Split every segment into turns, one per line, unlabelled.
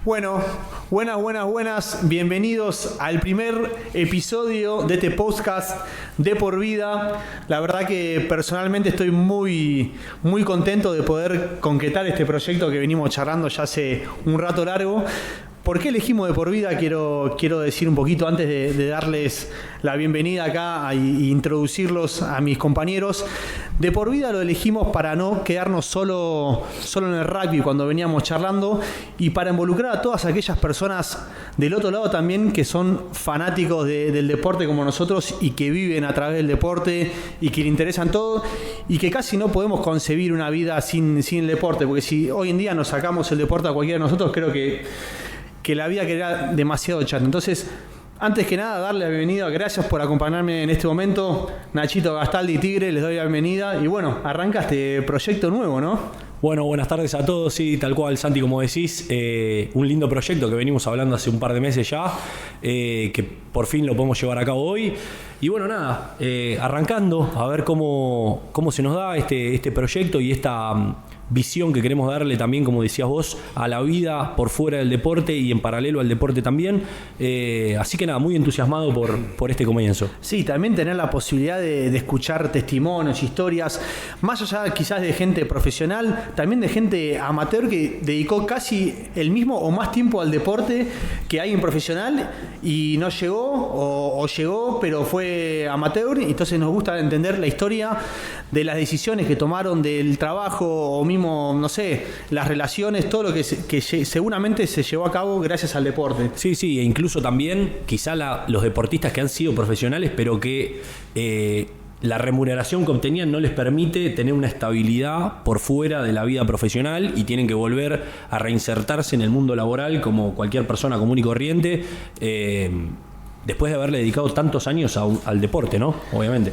Bueno, buenas. Bienvenidos al primer episodio de este podcast de por vida. La verdad que personalmente estoy muy contento de poder concretar este proyecto que venimos charlando ya hace un rato largo. ¿Por qué elegimos de por vida? Quiero decir un poquito antes de darles la bienvenida acá e introducirlos a mis compañeros. De por vida lo elegimos para no quedarnos solo en el rugby cuando veníamos charlando y para involucrar a todas aquellas personas del otro lado también que son fanáticos del deporte como nosotros y que viven a través del deporte y que le interesan todo y que casi no podemos concebir una vida sin el deporte, porque si hoy en día nos sacamos el deporte a cualquiera de nosotros, creo que la vida queda demasiado chata. Entonces, antes que nada, darle la bienvenida. Gracias por acompañarme en este momento. Nachito Gastaldi, Tigre, les doy la bienvenida. Y bueno, arranca este proyecto nuevo, ¿no?
Bueno, buenas tardes a todos. Sí, tal cual, Santi, como decís, un lindo proyecto que venimos hablando hace un par de meses ya, que por fin lo podemos llevar a cabo hoy. Y bueno, nada, arrancando a ver cómo se nos da este proyecto y esta visión que queremos darle también, como decías vos, a la vida por fuera del deporte y en paralelo al deporte también. Así que nada, muy entusiasmado por este comienzo.
Sí, también tener la posibilidad de escuchar testimonios, historias, más allá quizás de gente profesional, también de gente amateur que dedicó casi el mismo o más tiempo al deporte que alguien profesional y no llegó o llegó pero fue amateur. Entonces nos gusta entender la historia de las decisiones que tomaron, del trabajo o mismo, no sé, las relaciones, todo lo que seguramente se llevó a cabo gracias al deporte.
Sí, e incluso también quizá los deportistas que han sido profesionales pero que la remuneración que obtenían no les permite tener una estabilidad por fuera de la vida profesional y tienen que volver a reinsertarse en el mundo laboral como cualquier persona común y corriente, después de haberle dedicado tantos años al deporte, ¿no? Obviamente.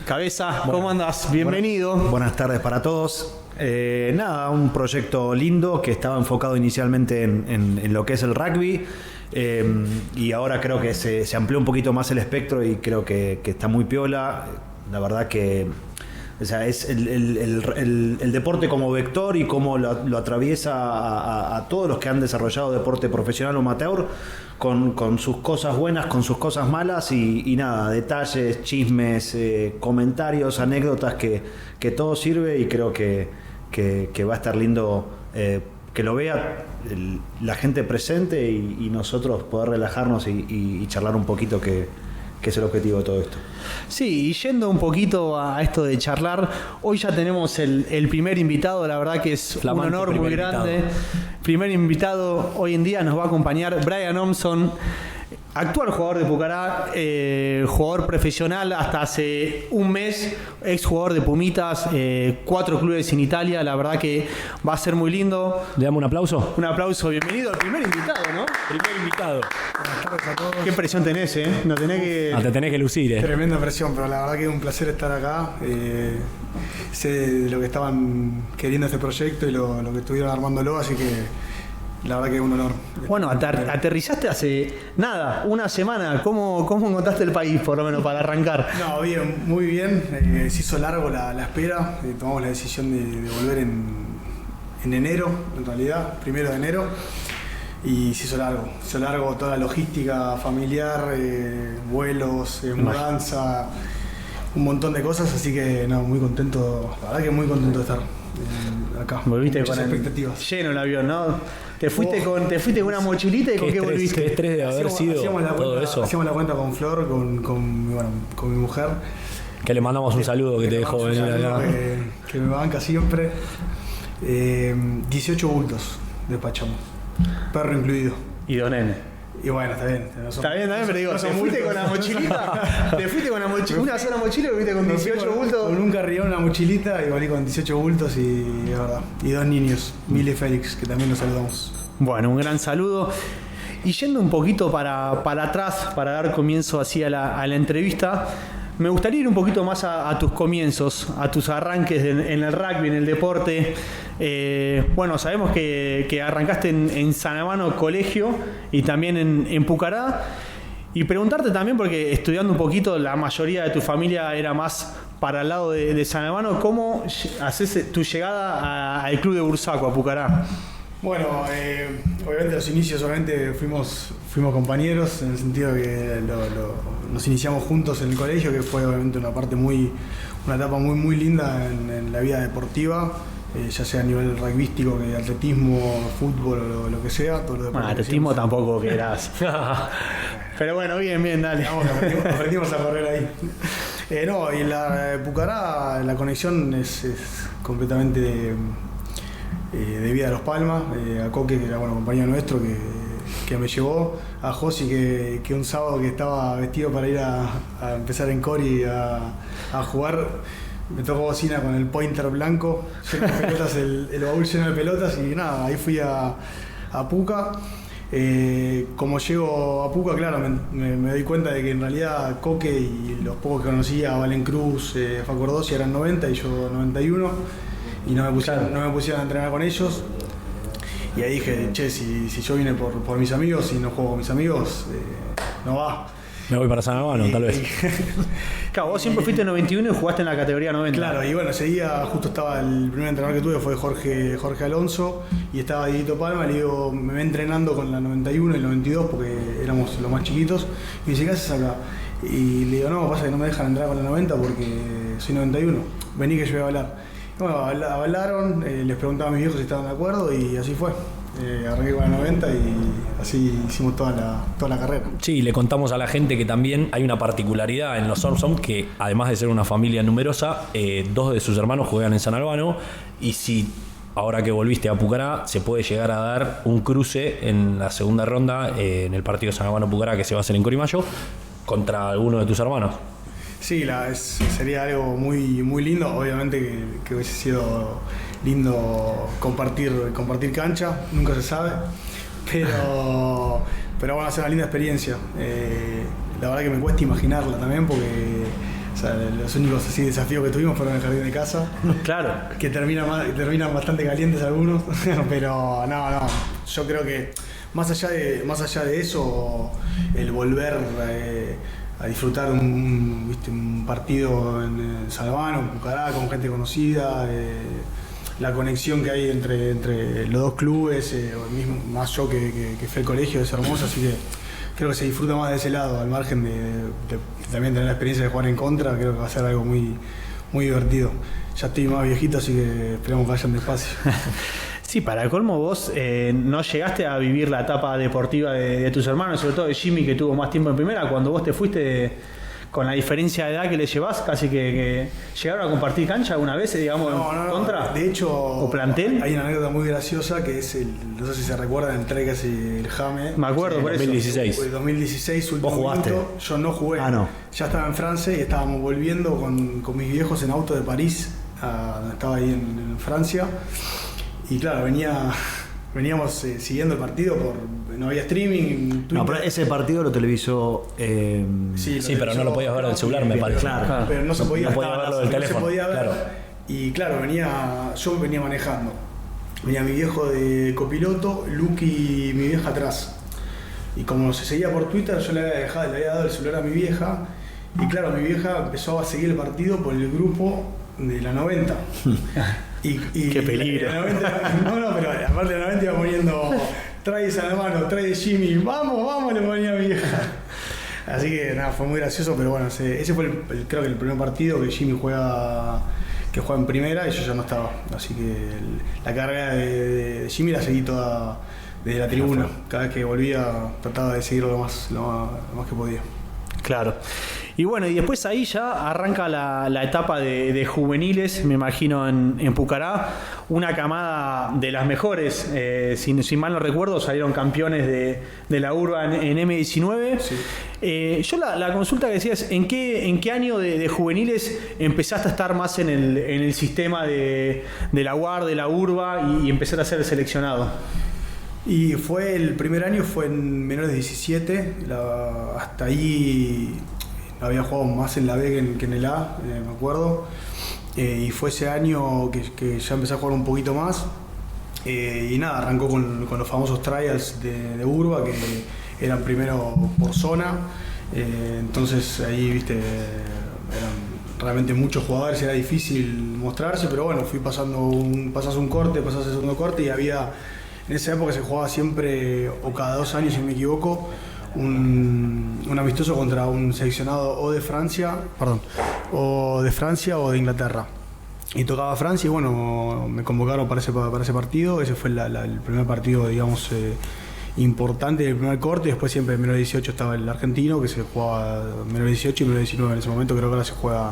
Cabeza, ¿cómo andás? Bienvenido.
Buenas tardes para todos. Un proyecto lindo que estaba enfocado inicialmente en lo que es el rugby y ahora creo que se amplió un poquito más el espectro y creo que está muy piola. La verdad que es el deporte como vector y cómo lo atraviesa a todos los que han desarrollado deporte profesional o amateur con sus cosas buenas, con sus cosas malas y nada, detalles, chismes, comentarios, anécdotas que todo sirve y creo que va a estar lindo que lo vea la gente presente y nosotros poder relajarnos y charlar un poquito que es el objetivo de todo esto.
Sí, y yendo un poquito a esto de charlar, hoy ya tenemos el primer invitado, la verdad que es un honor muy grande. Primer invitado hoy en día nos va a acompañar Brian Omson, actual jugador de Pucará, jugador profesional hasta hace un mes, ex jugador de Pumitas, 4 clubes en Italia. La verdad que va a ser muy lindo.
¿Le damos un aplauso?
Un aplauso, bienvenido al primer invitado, ¿no?
Primer invitado.
Buenas tardes a todos.
Qué presión tenés, ¿eh? No tenés que...
te tenés que lucir,
Tremenda presión, pero la verdad que es un placer estar acá. Sé de lo que estaban queriendo este proyecto y lo que estuvieron armándolo, así que la verdad que es un honor.
Bueno, aterrizaste hace nada, una semana. ¿Cómo encontraste el país, por lo menos, para arrancar?
No, bien, muy bien. Se hizo largo la espera. Tomamos la decisión de volver en enero, en realidad, 1 de enero. Y se hizo largo toda la logística familiar, vuelos, mudanza, un montón de cosas. Así que, muy contento. La verdad que muy contento de estar acá.
Volviste
con
expectativas. Lleno el avión, ¿no? Te fuiste con una mochilita y ¿con qué volviste?
Qué estrés de haber sido todo eso.
Hacíamos la cuenta con Flor, con mi mujer.
Que le mandamos un saludo que te dejó venir acá.
Que me banca siempre. 18 bultos despachamos. Perro incluido.
Y dos nenes.
Y bueno, está bien.
Está bien, pero digo, ¿te fuiste con la mochilita? ¿Te fuiste con la mochila? ¿Una sola mochila o fuiste con 18 bultos?
Con un carrión, una mochilita y volví con 18 bultos y es verdad. Y 2 niños, Mile y Félix, que también los saludamos.
Bueno, un gran saludo. Y yendo un poquito para atrás, para dar comienzo así a la entrevista, me gustaría ir un poquito más a tus comienzos, a tus arranques en el rugby, en el deporte. Bueno, sabemos que arrancaste en San Amano Colegio y también en Pucará. Y preguntarte también, porque estudiando un poquito, la mayoría de tu familia era más para el lado de San Amano, ¿cómo haces tu llegada al club de Bursaco, a Pucará?
Bueno, obviamente los inicios solamente fuimos compañeros, en el sentido de que nos iniciamos juntos en el colegio, que fue obviamente una etapa muy linda en la vida deportiva, ya sea a nivel rugbyístico, que atletismo, fútbol o lo que sea, todo lo deporte.
Bueno, atletismo tampoco querás. Pero bueno, bien, dale.
Aprendimos a correr ahí. No, y en la Pucará la conexión es completamente debida a Los Palmas, a Coque, que era compañero nuestro, que me llevó, a Josi, que un sábado que estaba vestido para ir a empezar en Cori a jugar, me tocó bocina con el pointer blanco, lleno de pelotas, el baúl lleno de pelotas, y nada, ahí fui a Puca. Como llego a Puca, claro, me doy cuenta de que en realidad Coque y los pocos que conocía, Valen Cruz, Facu Ordosi, eran 90 y yo 91, y no me pusieron a entrenar con ellos. Y ahí dije, che, si yo vine por mis amigos y no juego con mis amigos, no va.
Me voy para San Albano, tal vez.
Claro, vos siempre fuiste 91 y jugaste en la categoría 90.
Claro, y bueno, ese día justo estaba el primer entrenador que tuve, fue Jorge Alonso, y estaba Dieguito Palma, le digo, me ve entrenando con la 91 y la 92 porque éramos los más chiquitos, y me dice, ¿qué haces acá? Y le digo, no, pasa que no me dejan entrar con la 90 porque soy 91, vení que yo voy a hablar. Y bueno, hablaron, les preguntaba a mis viejos si estaban de acuerdo, y así fue. Arranqué con la 90 y así hicimos toda la carrera.
Sí, le contamos a la gente que también hay una particularidad en los Thompson, que además de ser una familia numerosa, 2 de sus hermanos juegan en San Albano, y si ahora que volviste a Pucará se puede llegar a dar un cruce en la segunda ronda en el partido San Albano-Pucará, que se va a hacer en Corimayo, contra alguno de tus hermanos.
Sí, sería algo muy lindo, obviamente que hubiese sido lindo compartir cancha, nunca se sabe, pero bueno, va a ser una linda experiencia. La verdad que me cuesta imaginarla también, porque los únicos desafíos que tuvimos fueron en el jardín de casa.
Claro.
Que terminan bastante calientes algunos, pero no, yo creo que más allá de eso, el volver a disfrutar un partido en San Albano, en Pucará, con gente conocida, la conexión que hay entre los dos clubes, mismo, más yo que fui al colegio, es hermoso, así que creo que se disfruta más de ese lado, al margen de también tener la experiencia de jugar en contra. Creo que va a ser algo muy divertido. Ya estoy más viejito, así que esperamos que vayan despacio.
Sí, para el colmo vos no llegaste a vivir la etapa deportiva de tus hermanos, sobre todo de Jimmy, que tuvo más tiempo en primera. Cuando vos te fuiste, con la diferencia de edad que le llevás, casi que llegaron a compartir cancha alguna vez, digamos,
no,
contra.
De hecho,
o plantel.
Hay una anécdota muy graciosa que es no sé si se recuerdan, el tren que hace el Jame.
Me acuerdo, por
2016.
eso.
2016, último
¿Vos jugaste?
minuto. Yo no jugué.
Ah, no.
Ya estaba en Francia y estábamos volviendo con mis viejos en auto de París, estaba ahí en Francia. Y claro, veníamos siguiendo el partido, no había streaming. Twitter.
No, pero ese partido lo televisó.
Sí, pero no lo podías ver del celular, me parece.
Claro.
Pero no se podía,
No podía verlo del teléfono,
se podía ver.
claro.
Y claro, yo venía manejando. Venía mi viejo de copiloto, Luke y mi vieja atrás. Y como se seguía por Twitter, yo le había dado el celular a mi vieja. Y claro, mi vieja empezó a seguir el partido por el grupo de la 90. Y
¡Qué peligro!
La 90, pero aparte de la 90 iba poniendo trae San Albano, trae Jimmy, vamos, le ponía a mi vieja. Así que nada, fue muy gracioso, pero bueno, ese fue creo que el primer partido que Jimmy juega en primera y yo ya no estaba. Así que la carrera de Jimmy la seguí toda desde la tribuna. Cada vez que volvía trataba de seguirlo lo más que podía.
Claro. Y bueno, y después ahí ya arranca la etapa de juveniles, me imagino, en Pucará. Una camada de las mejores, sin mal no recuerdo, salieron campeones de la Urban en M19. Sí. Yo la consulta que decía es, ¿en qué año de juveniles empezaste a estar más en el sistema de la UAR, de la Urba y empezar a ser seleccionado?
Y el primer año fue en menores de 17, hasta ahí había jugado más en la B que en el A, me acuerdo, y fue ese año que ya empecé a jugar un poquito más, y nada, arrancó con los famosos trials de Urba, que eran primero por zona, entonces ahí, viste, eran realmente muchos jugadores, era difícil mostrarse, pero bueno, fui pasas un corte, pasas el segundo corte y había En esa época se jugaba siempre, o cada 2 años si no me equivoco, un amistoso contra un seleccionado o de Francia o de Inglaterra. Y tocaba Francia y bueno, me convocaron para ese partido. Ese fue el primer partido, digamos, importante del primer corte. Después siempre en menor de 18 estaba el argentino, que se jugaba menor de 18 y menor de 19 en ese momento. Creo que ahora se juega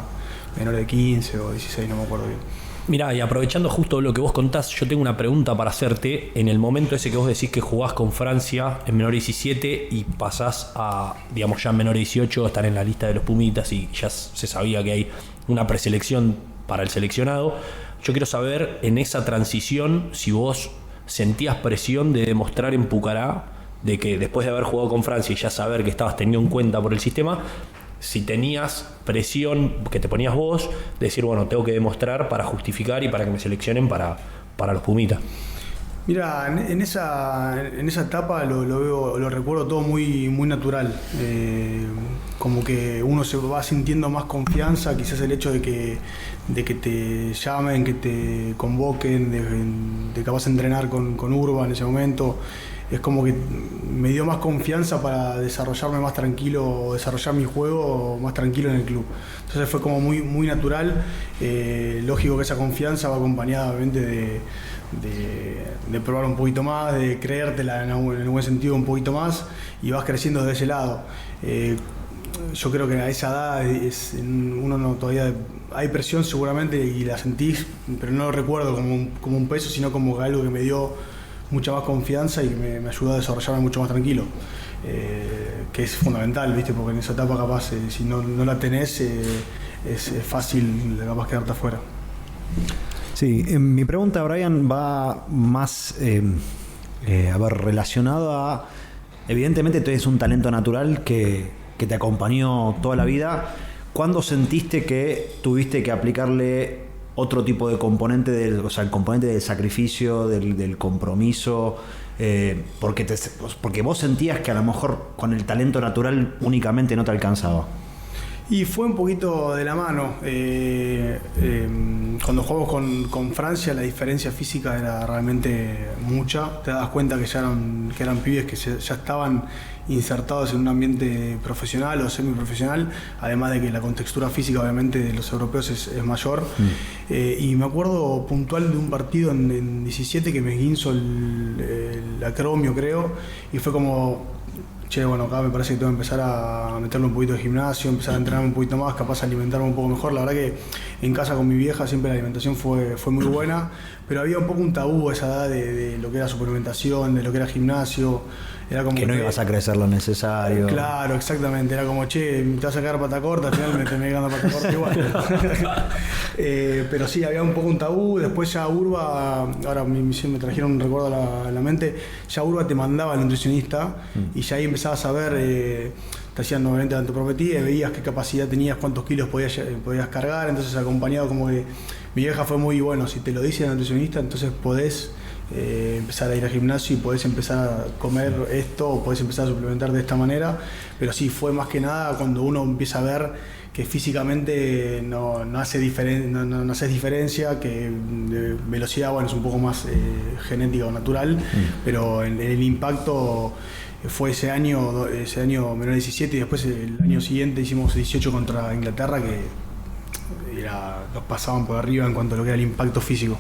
menor de 15 o 16, no me acuerdo bien.
Mirá, y aprovechando justo lo que vos contás, yo tengo una pregunta para hacerte. En el momento ese que vos decís que jugás con Francia en menor 17 y pasás a, digamos, ya en menor 18, estar en la lista de los Pumitas y ya se sabía que hay una preselección para el seleccionado. Yo quiero saber, en esa transición, si vos sentías presión de demostrar en Pucará, de que después de haber jugado con Francia y ya saber que estabas tenido en cuenta por el sistema, si tenías presión que te ponías vos, de decir, bueno, tengo que demostrar para justificar y para que me seleccionen para los Pumitas.
Mira, en esa etapa lo recuerdo todo muy natural. Como que uno se va sintiendo más confianza, quizás el hecho de que te llamen, que te convoquen, de capaz de entrenar con Urba en ese momento. Es como que me dio más confianza para desarrollarme más tranquilo, desarrollar mi juego más tranquilo en el club. Entonces fue como muy natural. Lógico que esa confianza va acompañada obviamente de probar un poquito más, de creértela en el buen sentido un poquito más, y vas creciendo de ese lado. Yo creo que a esa edad uno no, todavía hay presión seguramente y la sentís, pero no lo recuerdo como un peso, sino como algo que me dio mucha más confianza y me ayudó a desarrollarme mucho más tranquilo, que es fundamental, ¿viste? Porque en esa etapa capaz, si no la tenés, es fácil capaz quedarte afuera.
Sí, mi pregunta, Brian, va más relacionada a, evidentemente tú eres un talento natural que te acompañó toda la vida. ¿Cuándo sentiste que tuviste que aplicarle otro tipo de componente, el componente del sacrificio, del compromiso? Porque vos sentías que a lo mejor con el talento natural únicamente no te alcanzaba.
Y fue un poquito de la mano. Cuando jugamos con Francia, la diferencia física era realmente mucha. Te das cuenta que eran pibes que ya estaban insertados en un ambiente profesional o semiprofesional, además de que la contextura física obviamente de los europeos es mayor. Y me acuerdo puntual de un partido en 17 que me esguinzo el acromio, creo, y fue como, che, bueno, acá me parece que tengo que empezar a meterle un poquito de gimnasio, empezar a entrenarme un poquito más, capaz de alimentarme un poco mejor. La verdad que en casa con mi vieja siempre la alimentación fue muy buena, pero había un poco un tabú a esa edad de lo que era suplementación, de lo que era gimnasio. Era como
que no ibas a crecer lo necesario.
Claro, exactamente. Era como, che, te vas a sacar pata corta, al final me terminé quedando pata corta igual. Pero sí, había un poco un tabú. Después ya Urba, ahora me trajeron un recuerdo a la mente, ya Urba te mandaba al nutricionista y ya ahí empezabas a ver, te hacían nuevamente la antropometría y veías qué capacidad tenías, cuántos kilos podías cargar. Entonces acompañado como que mi vieja fue muy bueno, si te lo dice el nutricionista, entonces podés empezar a ir al gimnasio y podés empezar a comer esto o podés empezar a suplementar de esta manera. Pero sí, fue más que nada cuando uno empieza a ver que físicamente no haces diferencia, que de velocidad, bueno, es un poco más genética o natural, pero en el impacto fue ese año menor de 17 y después el año siguiente hicimos 18 contra Inglaterra, que nos pasaban por arriba en cuanto a lo que era el impacto físico.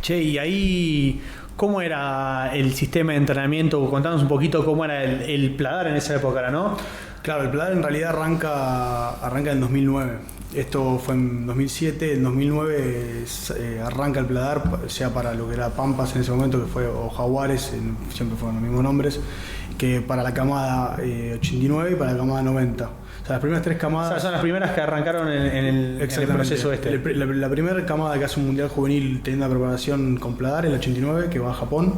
Che, y ahí, ¿cómo era el sistema de entrenamiento? Contanos un poquito cómo era el Pladar en esa época, ¿no?
Claro, el Pladar en realidad arranca en 2009. Esto fue en 2007, en 2009 arranca el Pladar, sea para lo que era Pampas en ese momento, que fue, o Jaguares, siempre fueron los mismos nombres, que para la camada 89 y para la camada 90. O sea, las primeras 3 camadas...
O sea, son las primeras que arrancaron en el proceso este.
La primera camada que hace un mundial juvenil teniendo la preparación con Pladar, el 89, que va a Japón.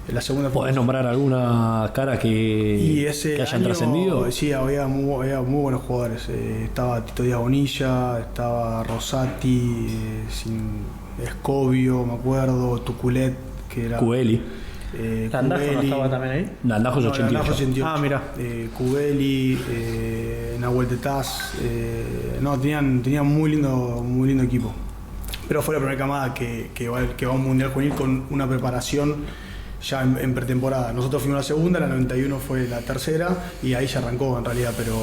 La segunda
¿Podés nombrar alguna cara que hayan trascendido?
Sí, había muy buenos jugadores. Estaba Tito Díaz Bonilla, estaba Rosati, Escobio, me acuerdo, Tuculet, que era...
Cubeli.
¿Landajo no estaba también ahí?
Landajo es 88.
Ah, mira.
Cubeli, Nahuel Tetaz. Tenían muy lindo equipo. Pero fue la primera camada que va a un mundial juvenil con una preparación ya en pretemporada. Nosotros fuimos la segunda, la 91 fue la tercera y ahí ya arrancó en realidad, pero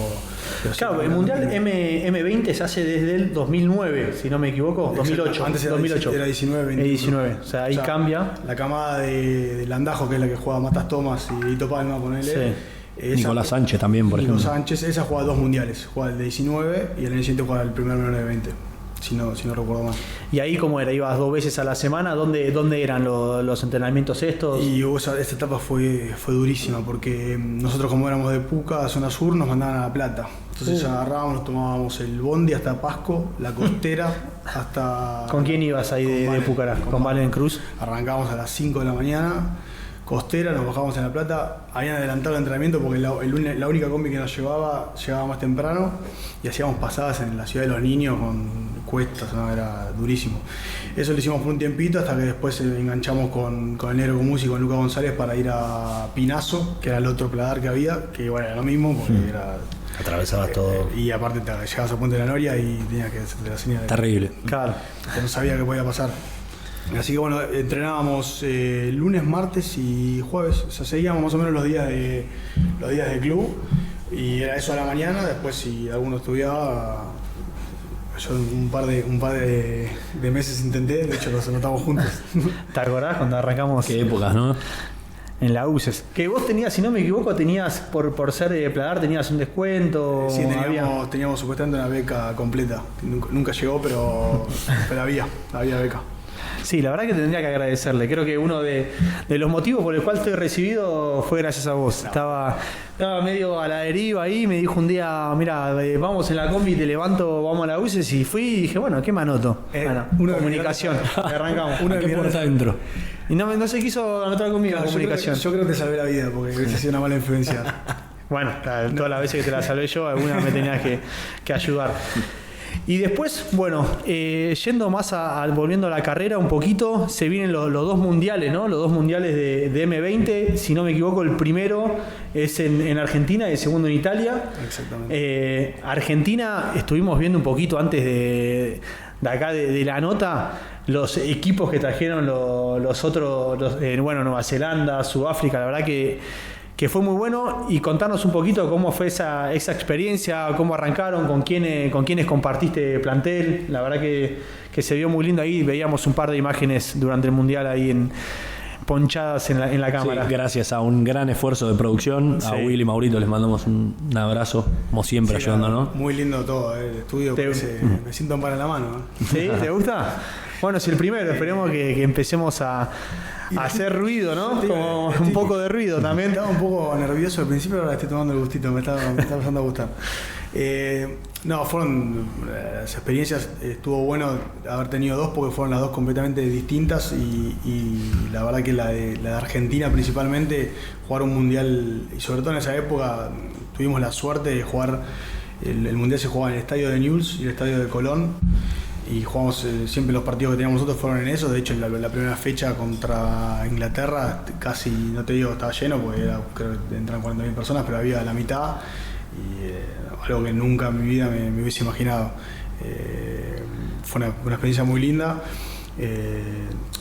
claro, el Mundial M20 se hace desde el 2009, si no me equivoco, 2008.
Antes era
2008.
Era 19, 21.
19, o sea, ahí cambia.
La camada de Landajo, que es la que juega Matas Thomas y Hito Palma, ponele.
Sí.
Nicolás Sánchez también, por ejemplo.
Nicolás Sánchez, esa juega 2 mundiales, juega el de 19 y el año siguiente juega el primer menor de 20. Si no recuerdo mal.
¿Y ahí cómo era? ¿Ibas 2 veces a la semana? ¿Dónde eran los entrenamientos estos?
Y esta etapa fue durísima porque nosotros, como éramos de Puca, zona sur, nos mandaban a La Plata. Entonces agarrábamos, nos tomábamos el bondi hasta Pasco, la costera hasta...
¿Con quién ibas ahí de Pucará? ¿Con Valen Cruz?
Arrancábamos a las 5 de la mañana, costera, nos bajábamos en La Plata. Habían adelantado el entrenamiento porque la única combi que nos llegaba más temprano y hacíamos pasadas en la ciudad de los niños con cuestas, ¿no? Era durísimo. Eso lo hicimos por un tiempito hasta que después enganchamos con el Negro Comus y con Lucas González para ir a Pinazo, que era el otro pladar que había, que bueno, era lo mismo porque era...
Atravesabas todo.
Y aparte llegabas a Puente de la Noria y tenías que hacerte la señal.
Terrible.
Claro.
Que no sabía qué podía pasar. Así que bueno, entrenábamos lunes, martes y jueves. O sea, seguíamos más o menos los días de club. Y era eso a la mañana. Después, si alguno estudiaba, yo un par de meses intenté. De hecho, los anotamos juntos.
¿Te acordás cuando arrancamos?
Qué épocas, ¿no?
En la UCES. Que vos tenías, si no me equivoco, tenías, por ser de Pladar, tenías un descuento.
Sí, teníamos supuestamente una beca completa. Nunca llegó, pero había beca.
Sí, la verdad que tendría que agradecerle. Creo que uno de los motivos por el cual estoy recibido fue gracias a vos. Estaba medio a la deriva ahí, me dijo un día, mira, vamos en la combi, te levanto, vamos a la UCES, y fui y dije, bueno, ¿qué me anoto? Comunicación. Arrancamos.
¿Qué puerta adentro?
Y no se quiso anotar conmigo,
Claro,
comunicación.
Yo creo que te salvé la vida porque hubiese sido una mala influencia.
Bueno, todas las veces que te la salvé yo, alguna me tenías que ayudar. Y después, bueno, yendo más volviendo a la carrera un poquito, se vienen los 2 mundiales, ¿no? Los 2 mundiales de M20, si no me equivoco, el primero es en Argentina y el segundo en Italia.
Exactamente.
Argentina, estuvimos viendo un poquito antes de acá de la nota, los equipos que trajeron los otros, bueno, Nueva Zelanda, Sudáfrica, la verdad que fue muy bueno, y contarnos un poquito cómo fue esa experiencia, cómo arrancaron, con quiénes compartiste plantel. La verdad que se vio muy lindo ahí, veíamos un par de imágenes durante el Mundial ahí ponchadas en la cámara.
Sí, gracias a un gran esfuerzo de producción, a Will y Maurito les mandamos un abrazo, como siempre, ayudándonos.
Muy lindo todo, el estudio, me siento un par en la mano.
¿Sí? ¿Te gusta? Bueno, si el primero, esperemos que empecemos a hacer ruido, ¿no? Como un poco de ruido también.
Estaba un poco nervioso al principio, ahora estoy tomando el gustito, me está empezando a gustar. Fueron las experiencias, estuvo bueno haber tenido 2 porque fueron las 2 completamente distintas y la verdad que la de Argentina principalmente, jugar un mundial, y sobre todo en esa época tuvimos la suerte de jugar, el mundial se jugaba en el estadio de Newell's y el estadio de Colón. Y jugamos siempre los partidos que teníamos nosotros fueron en eso. De hecho, la primera fecha contra Inglaterra casi, no te digo estaba lleno porque creo que entran 40.000 personas, pero había la mitad, y algo que nunca en mi vida me hubiese imaginado. Fue una experiencia muy linda,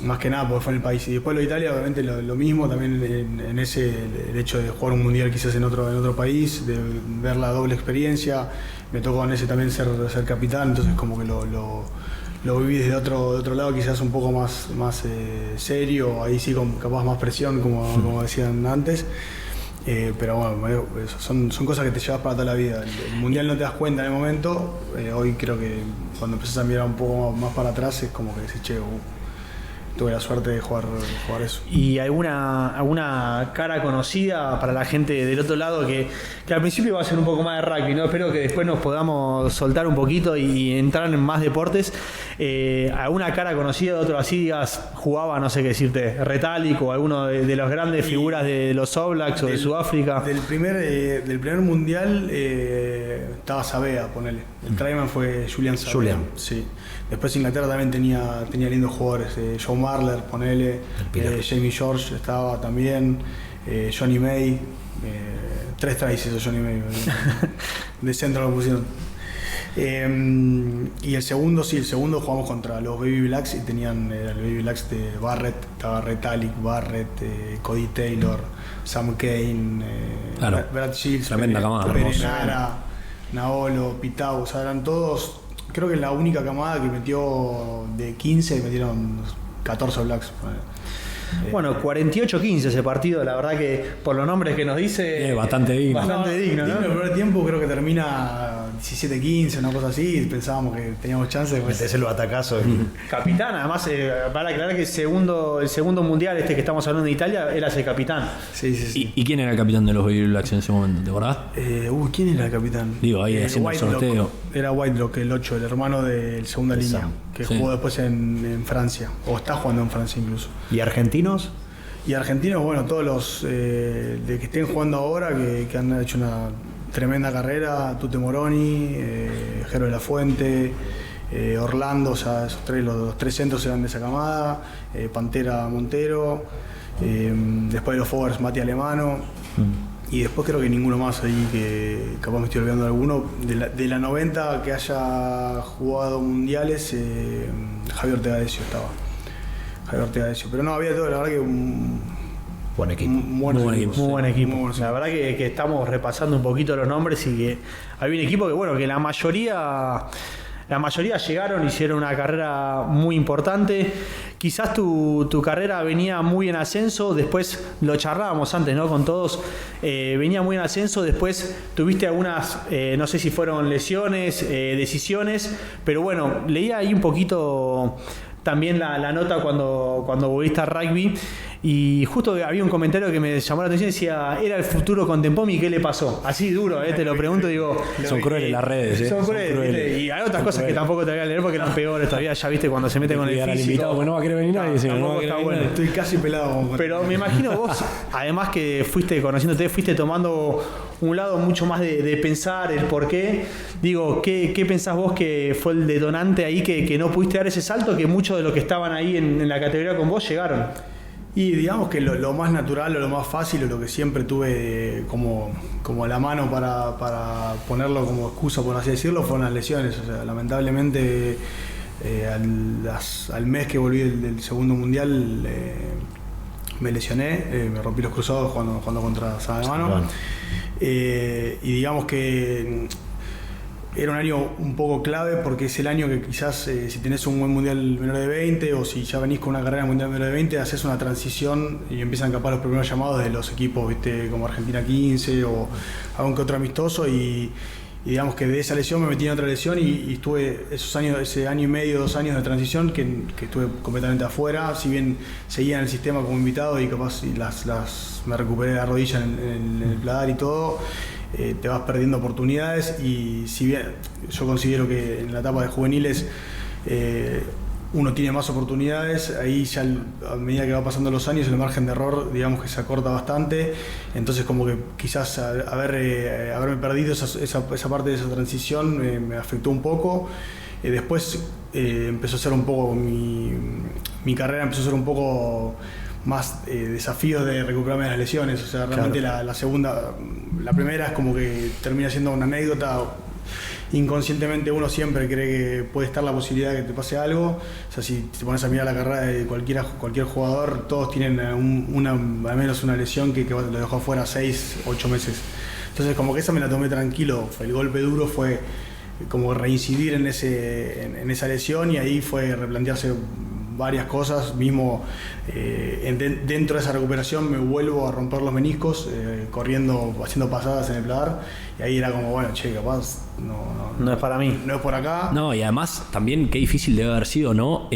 más que nada porque fue en el país. Y después lo de Italia, obviamente lo mismo, también en ese, el hecho de jugar un mundial quizás en otro país, de ver la doble experiencia. Me tocó en ese también ser capitán, entonces como que lo viví desde otro lado, quizás un poco más serio, ahí sí con capaz más presión, como decían antes. Pero bueno, son cosas que te llevas para toda la vida. El mundial no te das cuenta en el momento. Hoy creo que cuando empezás a mirar un poco más para atrás es como que decís, che, tuve la suerte de jugar eso.
¿Y alguna cara conocida para la gente del otro lado que al principio va a ser un poco más de rugby, ¿no? Espero que después nos podamos soltar un poquito y entrar en más deportes. ¿Alguna cara conocida de otro, así digas, jugaba, no sé qué decirte, Retallick o alguno de las grandes figuras de los All Blacks o de Sudáfrica?
Del primer mundial estaba Sabea, ponele. El tryman fue Julian Sabea. Sí. Después Inglaterra también tenía lindos jugadores, Joe Marler, ponele, Jamie George estaba también, Johnny May, 3 tries hizo Johnny May, de centro lo pusieron. Y el segundo jugamos contra los Baby Blacks y tenían el Baby Blacks de Barrett, estaba Retallick, Barrett, Cody Taylor, Sam Kane,
Claro.
Brad Shields,
Tremenda camada,
Perenara, Naolo, Pitao, o sea, eran todos, creo que la única camada que metió de 15 metieron 14 Blacks.
Bueno, 48-15 ese partido, la verdad que por los nombres que nos dice...
bastante digno.
Bastante digno, ¿no?
El primer tiempo creo que termina 17-15, una cosa así, y pensábamos que teníamos chance. Pues,
Metés el batacazo.
Capitán, además, para aclarar que el segundo mundial que estamos hablando de Italia, eras el capitán.
sí.
¿Y quién era el capitán de los Baby Blacks en ese momento? ¿Te acordás?
¿Quién era el capitán?
Digo, ahí haciendo el
Whitelock.
sorteo.
Era Whitelock, el 8, el hermano del segunda línea, que
Sí.
jugó después en Francia, o está jugando en Francia incluso.
¿Y argentinos?
Y argentinos, bueno, todos los de que estén jugando ahora, que han hecho una tremenda carrera, Tute Moroni, Jero de la Fuente, Orlando, o sea, esos tres, los tres centros eran de esa camada, Pantera Montero, después de los forwards Mati Alemano, y después creo que ninguno más ahí, que capaz me estoy olvidando de alguno, de la 90 que haya jugado mundiales, Javier Ortega Decio estaba. Pero no, había todo, la verdad que
Buen equipo.
Muy buen equipo. La verdad que estamos repasando un poquito los nombres y que había un equipo que, bueno, que la mayoría llegaron, hicieron una carrera muy importante. Quizás tu carrera venía muy en ascenso, después lo charlábamos antes, ¿no? Con todos, venía muy en ascenso, después tuviste algunas, no sé si fueron lesiones, decisiones, pero bueno, leía ahí un poquito también la nota cuando volviste a rugby, y justo había un comentario que me llamó la atención, decía, era el futuro con Tempomi, ¿qué le pasó? Así duro, te lo pregunto, digo...
Son crueles las redes,
Son crueles, ¿viste? Y hay otras cosas que tampoco te voy a leer porque eran peores todavía, ya viste, cuando se mete con el
al
físico.
invitado, pues no va a querer venir nadie. Si no
tampoco
va a querer
está
venir
bueno.
nadie.
Estoy casi pelado.
Pero me imagino vos, además que fuiste conociéndote, fuiste tomando un lado mucho más de pensar el por qué. Digo, ¿qué pensás vos que fue el detonante ahí que no pudiste dar ese salto, que muchos de los que estaban ahí en la categoría con vos llegaron?
Y digamos que lo más natural o lo más fácil o lo que siempre tuve como a la mano para ponerlo como excusa, por así decirlo, fueron las lesiones. O sea, lamentablemente al mes que volví del segundo mundial me lesioné, me rompí los cruzados jugando contra San Hermano. Y digamos que era un año un poco clave porque es el año que quizás si tenés un buen mundial menor de 20 o si ya venís con una carrera mundial menor de 20, haces una transición y empiezan capaz los primeros llamados de los equipos, ¿viste? Como Argentina 15 o algún que otro amistoso, y digamos que de esa lesión me metí en otra lesión y estuve ese año y medio, 2 años de transición que estuve completamente afuera, si bien seguía en el sistema como invitado y capaz me recuperé la rodilla en el Pladar y todo. Te vas perdiendo oportunidades, y si bien yo considero que en la etapa de juveniles uno tiene más oportunidades, ahí ya a medida que va pasando los años el margen de error digamos que se acorta bastante, entonces como que quizás haberme perdido esa parte de esa transición me afectó un poco. Después empezó a ser un poco mi carrera empezó a ser un poco más desafíos de recuperarme de las lesiones, o sea, realmente claro. La primera es como que termina siendo una anécdota. Inconscientemente uno siempre cree que puede estar la posibilidad de que te pase algo, o sea, si te pones a mirar la carrera de cualquier jugador, todos tienen al menos una lesión que lo dejó afuera 6-8 meses, entonces como que esa me la tomé tranquilo, el golpe duro fue como reincidir en esa lesión, y ahí fue replantearse varias cosas, mismo dentro de esa recuperación me vuelvo a romper los meniscos, corriendo, haciendo pasadas en el Pladar, y ahí era como, bueno, che, capaz
no es para mí.
No es por acá.
No, y además también qué difícil debe haber sido, ¿no?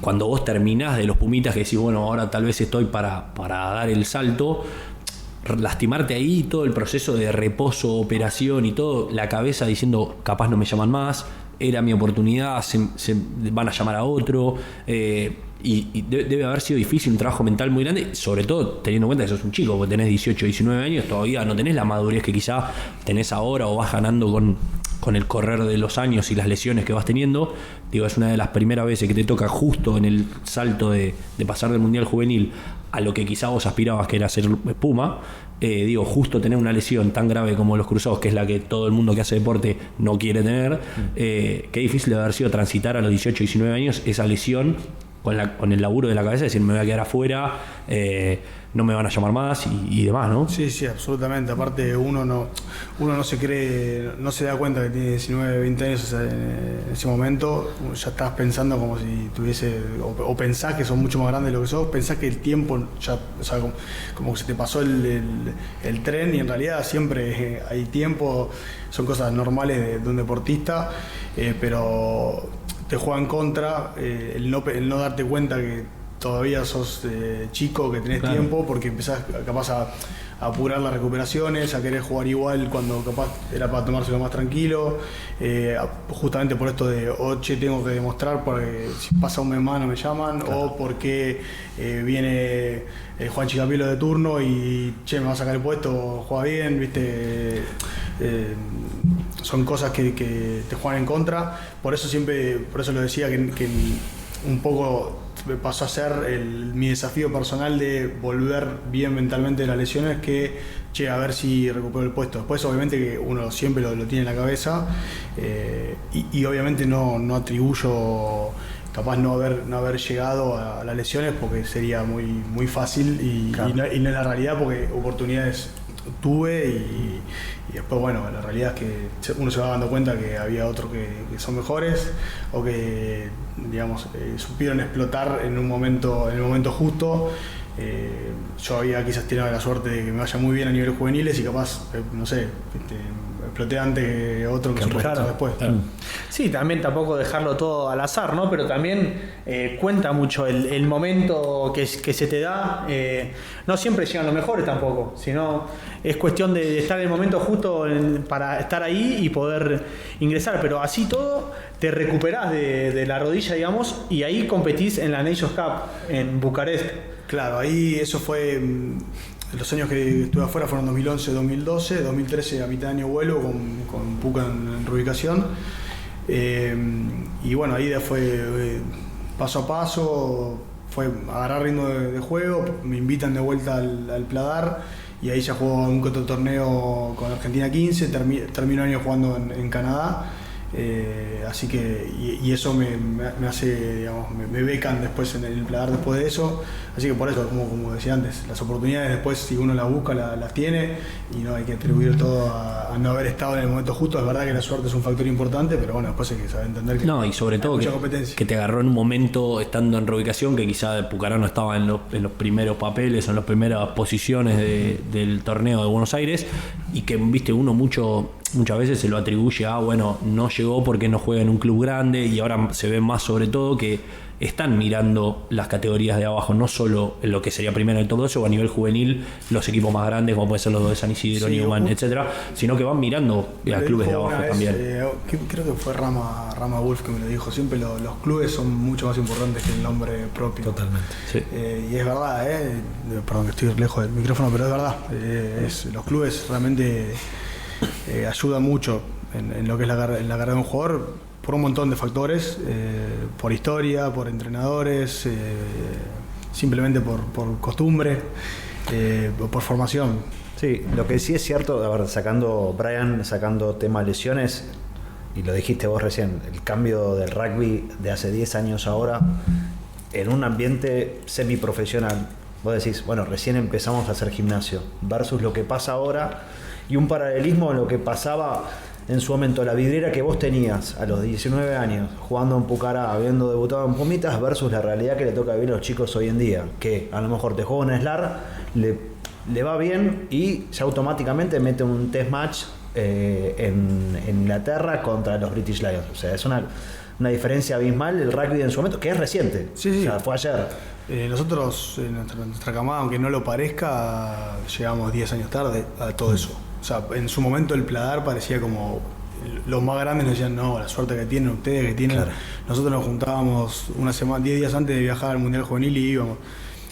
Cuando vos terminás de los Pumitas, que decís, bueno, ahora tal vez estoy para dar el salto, lastimarte ahí, todo el proceso de reposo, operación y todo, la cabeza diciendo, capaz no me llaman más, era mi oportunidad, se van a llamar a otro, y debe haber sido difícil, un trabajo mental muy grande, sobre todo teniendo en cuenta que sos un chico, porque tenés 18, 19 años, todavía no tenés la madurez que quizá tenés ahora o vas ganando con el correr de los años y las lesiones que vas teniendo. Digo, es una de las primeras veces que te toca justo en el salto de pasar del Mundial Juvenil a lo que quizá vos aspirabas, que era ser Puma. Digo, justo tener una lesión tan grave como los cruzados, que es la que todo el mundo que hace deporte no quiere tener, qué difícil debe haber sido transitar a los 18, 19 años esa lesión con el laburo de la cabeza, decir, me voy a quedar afuera, no me van a llamar más y demás, ¿no?
Sí, sí, absolutamente. Aparte, uno no se cree, no se da cuenta que tiene 19, 20 años, o sea, en ese momento ya estás pensando como si tuviese, o pensás que sos mucho más grande de lo que sos, pensás que el tiempo ya, o sea, como que se te pasó el tren, y en realidad siempre hay tiempo, son cosas normales de un deportista, pero te juega en contra el no darte cuenta que todavía sos chico, que tenés tiempo, porque empezás capaz a apurar las recuperaciones, a querer jugar igual cuando capaz era para tomárselo más tranquilo, justamente por esto de, che, tengo que demostrar porque si pasa un mes más no me llaman, o porque viene Juan Chicapielo de turno y, che, me va a sacar el puesto, juega bien, viste. Son cosas que te juegan en contra, por eso lo decía que un poco me pasó a ser mi desafío personal de volver bien mentalmente de las lesiones, que, che, a ver si recupero el puesto. Después obviamente que uno siempre lo tiene en la cabeza, y obviamente no atribuyo capaz no haber llegado a las lesiones, porque sería muy fácil y no es la realidad, porque oportunidades tuve y después, bueno, la realidad es que uno se va dando cuenta que había otros que son mejores, o que, digamos, supieron explotar en el momento justo. Yo había quizás tenido la suerte de que me vaya muy bien a niveles juveniles y capaz, no sé, exploté antes que otro que superara después.
Sí, también tampoco dejarlo todo al azar, ¿no? Pero también cuenta mucho el momento que se te da. No siempre llegan los mejores tampoco, sino es cuestión de estar en el momento justo para estar ahí y poder ingresar. Pero así todo te recuperás de la rodilla, digamos, y ahí competís en la Nations Cup en Bucarest.
Claro, ahí eso fue. Los años que estuve afuera fueron 2011, 2012, 2013 a mitad de año vuelo con Puca en reubicación. Y bueno, ahí fue paso a paso, fue agarrar ritmo de juego, me invitan de vuelta al Pladar, y ahí ya juego un otro torneo con Argentina 15, termino el año jugando en Canadá. Así que y eso me hace, digamos, me becan después en el Pladar después de eso, así que por eso, como decía antes, las oportunidades después, si uno las busca, las tiene, y no hay que atribuir todo a no haber estado en el momento justo. Es verdad que la suerte es un factor importante, pero bueno, después hay que saber entender que
no, y sobre todo que te agarró en un momento estando en reubicación que quizá Pucará no estaba en los primeros papeles o en las primeras posiciones del torneo de Buenos Aires, y que, viste, uno muchas veces se lo atribuye a, bueno, no llegó porque no juega en un club grande, y ahora se ve más sobre todo que están mirando las categorías de abajo, no solo en lo que sería primero en el top 12 o a nivel juvenil los equipos más grandes como pueden ser los de San Isidro, Newman, etcétera, sino que van mirando a clubes de abajo también.
Creo que fue Rama Wolf que me lo dijo, siempre los clubes son mucho más importantes que el nombre propio.
Totalmente.
Sí. Y es verdad, perdón que estoy lejos del micrófono, pero es verdad, los clubes realmente ayudan mucho en lo que es la carrera de un jugador, por un montón de factores, por historia, por entrenadores, simplemente por costumbre, por formación.
Sí, lo que sí es cierto, a ver, sacando tema lesiones, y lo dijiste vos recién, el cambio del rugby de hace 10 años ahora, en un ambiente semiprofesional, vos decís, bueno, recién empezamos a hacer gimnasio, versus lo que pasa ahora, y un paralelismo en lo que pasaba en su momento, la vidriera que vos tenías a los 19 años, jugando en Pucará, habiendo debutado en Pumitas, versus la realidad que le toca vivir a los chicos hoy en día, que a lo mejor te juega un SLAR, le va bien y ya automáticamente mete un test match en Inglaterra contra los British Lions. O sea, es una diferencia abismal el rugby en su momento, que es reciente.
Sí.
O sea, fue ayer.
Nosotros, en nuestra camada, aunque no lo parezca, llegamos 10 años tarde a todo eso. O sea, en su momento el Pladar parecía como los más grandes nos decían, no, la suerte que tienen ustedes, que tienen. Claro. Nosotros nos juntábamos 10 días antes de viajar al Mundial Juvenil y íbamos.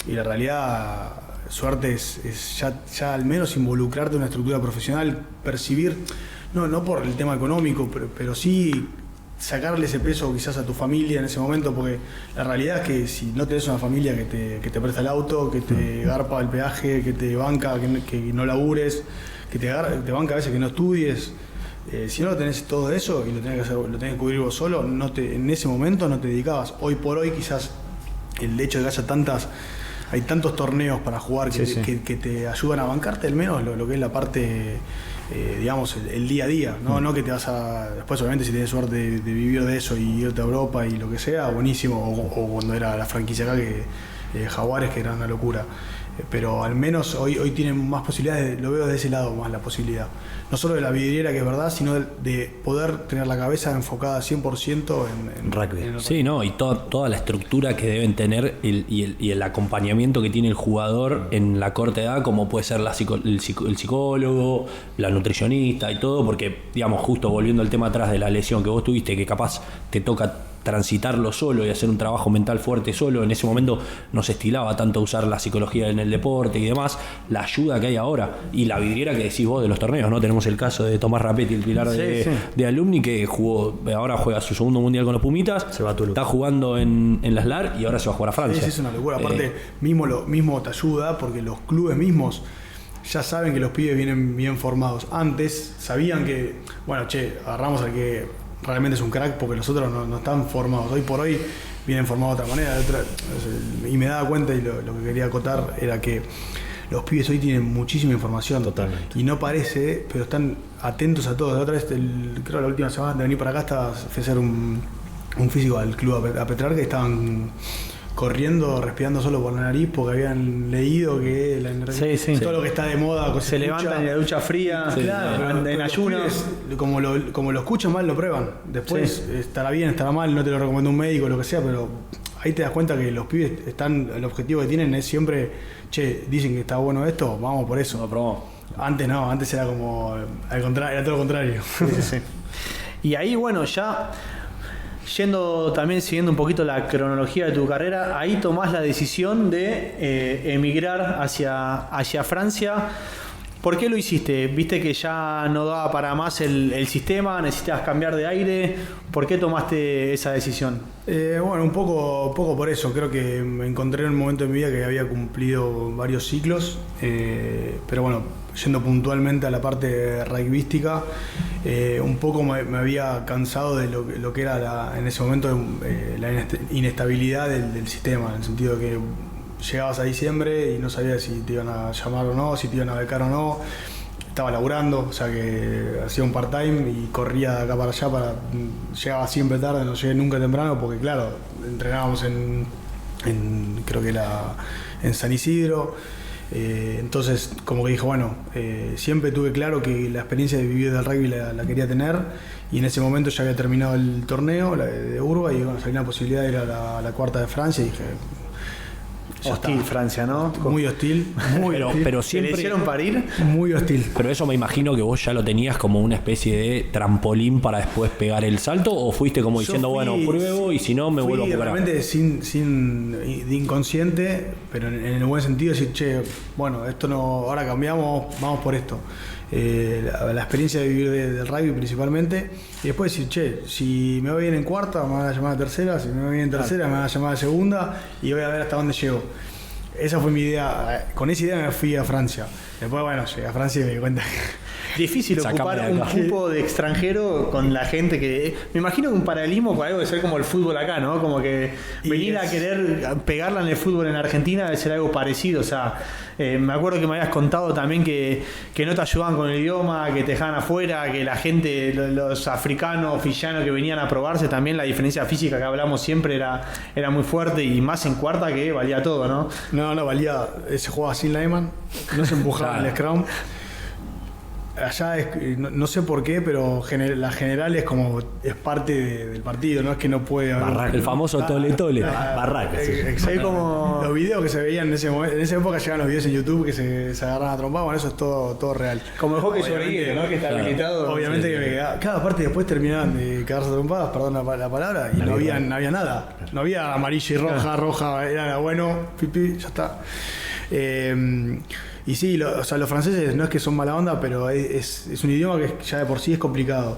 Y la realidad, suerte es ya al menos involucrarte en una estructura profesional, percibir, no por el tema económico, pero sí sacarle ese peso quizás a tu familia en ese momento, porque la realidad es que si no tenés una familia que te presta el auto, que te garpa el peaje, que te banca, que no labures, que te banca a veces que no estudies, si no lo tenés todo eso y lo tenés que cubrir vos solo, en ese momento no te dedicabas. Hoy por hoy quizás el hecho de que haya hay tantos torneos para jugar que te ayudan a bancarte al menos lo que es la parte, digamos, el día a día, no que te vas a... Después obviamente si tienes suerte de vivir de eso y irte a Europa y lo que sea, buenísimo, o cuando era la franquicia acá que Jaguares, que era una locura. Pero al menos hoy tienen más posibilidades, lo veo de ese lado más la posibilidad. No solo de la vidriera, que es verdad, sino de poder tener la cabeza enfocada 100% en
rugby.
Sí, ¿no? Y toda la estructura que deben tener y el acompañamiento que tiene el jugador en la corta edad, como puede ser el psicólogo, la nutricionista y todo, porque, digamos, justo volviendo al tema atrás de la lesión que vos tuviste, que capaz te toca transitarlo solo y hacer un trabajo mental fuerte solo. En ese momento no se estilaba tanto usar la psicología en el deporte y demás. La ayuda que hay ahora y la vidriera que decís vos de los torneos, ¿no? Tenemos el caso de Tomás Rapetti, el pilar de Alumni, que ahora juega su segundo mundial con los Pumitas, está jugando en la SLAR y ahora se va a jugar a Francia.
Sí, es una locura. Aparte, mismo te ayuda porque los clubes mismos ya saben que los pibes vienen bien formados. Antes sabían que, bueno, agarramos al que realmente es un crack, porque los otros no están formados. Hoy por hoy vienen formados de otra manera. Y me daba cuenta, y lo que quería acotar era que los pibes hoy tienen muchísima información.
Totalmente.
Y no parece, pero están atentos a todo. La otra vez, creo la última semana de venir para acá, fui a hacer un físico al club a Petrarca, que estaban corriendo, respirando solo por la nariz, porque habían leído que todo lo que está de moda
se levantan en la ducha fría,
claro,
en ayunas.
Como lo escuchan mal, lo prueban. Después estará bien, estará mal, no te lo recomienda un médico, lo que sea, pero ahí te das cuenta que los pibes el objetivo que tienen es siempre, dicen que está bueno esto, vamos por eso.
Lo probamos.
Antes no, antes era como al contrario, era todo lo contrario.
Y ahí, bueno, ya siguiendo un poquito la cronología de tu carrera, ahí tomás la decisión de emigrar hacia Francia. ¿Por qué lo hiciste? ¿Viste que ya no daba para más el sistema? ¿Necesitabas cambiar de aire? ¿Por qué tomaste esa decisión?
Bueno, un poco por eso. Creo que me encontré en un momento de mi vida que había cumplido varios ciclos, pero bueno, yendo puntualmente a la parte rugbyística, un poco me había cansado de lo que era en ese momento la inestabilidad del sistema, en el sentido de que llegabas a diciembre y no sabías si te iban a llamar o no, si te iban a becar o no. Estaba laburando, o sea que hacía un part-time y corría de acá para allá, llegaba siempre tarde, no llegué nunca temprano, porque claro, entrenábamos creo que era en San Isidro. Entonces como que dije, bueno, siempre tuve claro que la experiencia de vivir del rugby la quería tener, y en ese momento ya había terminado el torneo de Urba, y bueno, salió la posibilidad de ir a la cuarta de Francia, y dije...
Hostil Francia, ¿no?
Muy hostil,
pero siempre
¿le hicieron parir?
Muy hostil.
Pero eso me imagino que vos ya lo tenías como una especie de trampolín para después pegar el salto, o fuiste como diciendo, bueno, pruebo y si no me vuelvo a jugar.
Realmente de inconsciente, pero en el buen sentido, decir, bueno, esto no, ahora cambiamos, vamos por esto. La experiencia de vivir del rugby principalmente, y después decir, si me voy bien en cuarta, me van a llamar a tercera, si me voy bien en tercera, me van a llamar a segunda, y voy a ver hasta dónde llego. Esa fue mi idea. Con esa idea me fui a Francia. Después, bueno, llegué a Francia y me di cuenta que...
Difícil ocupar un cupo de extranjero con la gente que... Me imagino que un paralelismo con algo de ser como el fútbol acá, ¿no? Como que venir a querer pegarla en el fútbol en Argentina debe ser algo parecido. O sea, me acuerdo que me habías contado también que no te ayudaban con el idioma, que te dejaban afuera, que la gente, los africanos, fillanos que venían a probarse, también la diferencia física que hablamos siempre era muy fuerte, y más en cuarta, que valía todo, ¿no?
No valía. Se jugaba sin lineman, no se empujaba en el scrum. Allá no sé por qué, pero la general es parte del partido, no es que no puede haber.
Barraca. El famoso tole.
Barraca, sí.
Exacto. Como los videos que se veían en esa época, llegaban los videos en YouTube que se agarran a trompar, bueno, eso es todo real.
Como el hockey sobre hielo, ¿no? Que está habilitado.
Obviamente que me quedaba. Cada parte después terminaban de quedarse a trompadas, perdón la palabra, y no había nada. No había amarillo y roja, era bueno, pipi, ya está. Y sí, los franceses no es que son mala onda, pero es un idioma que ya de por sí es complicado.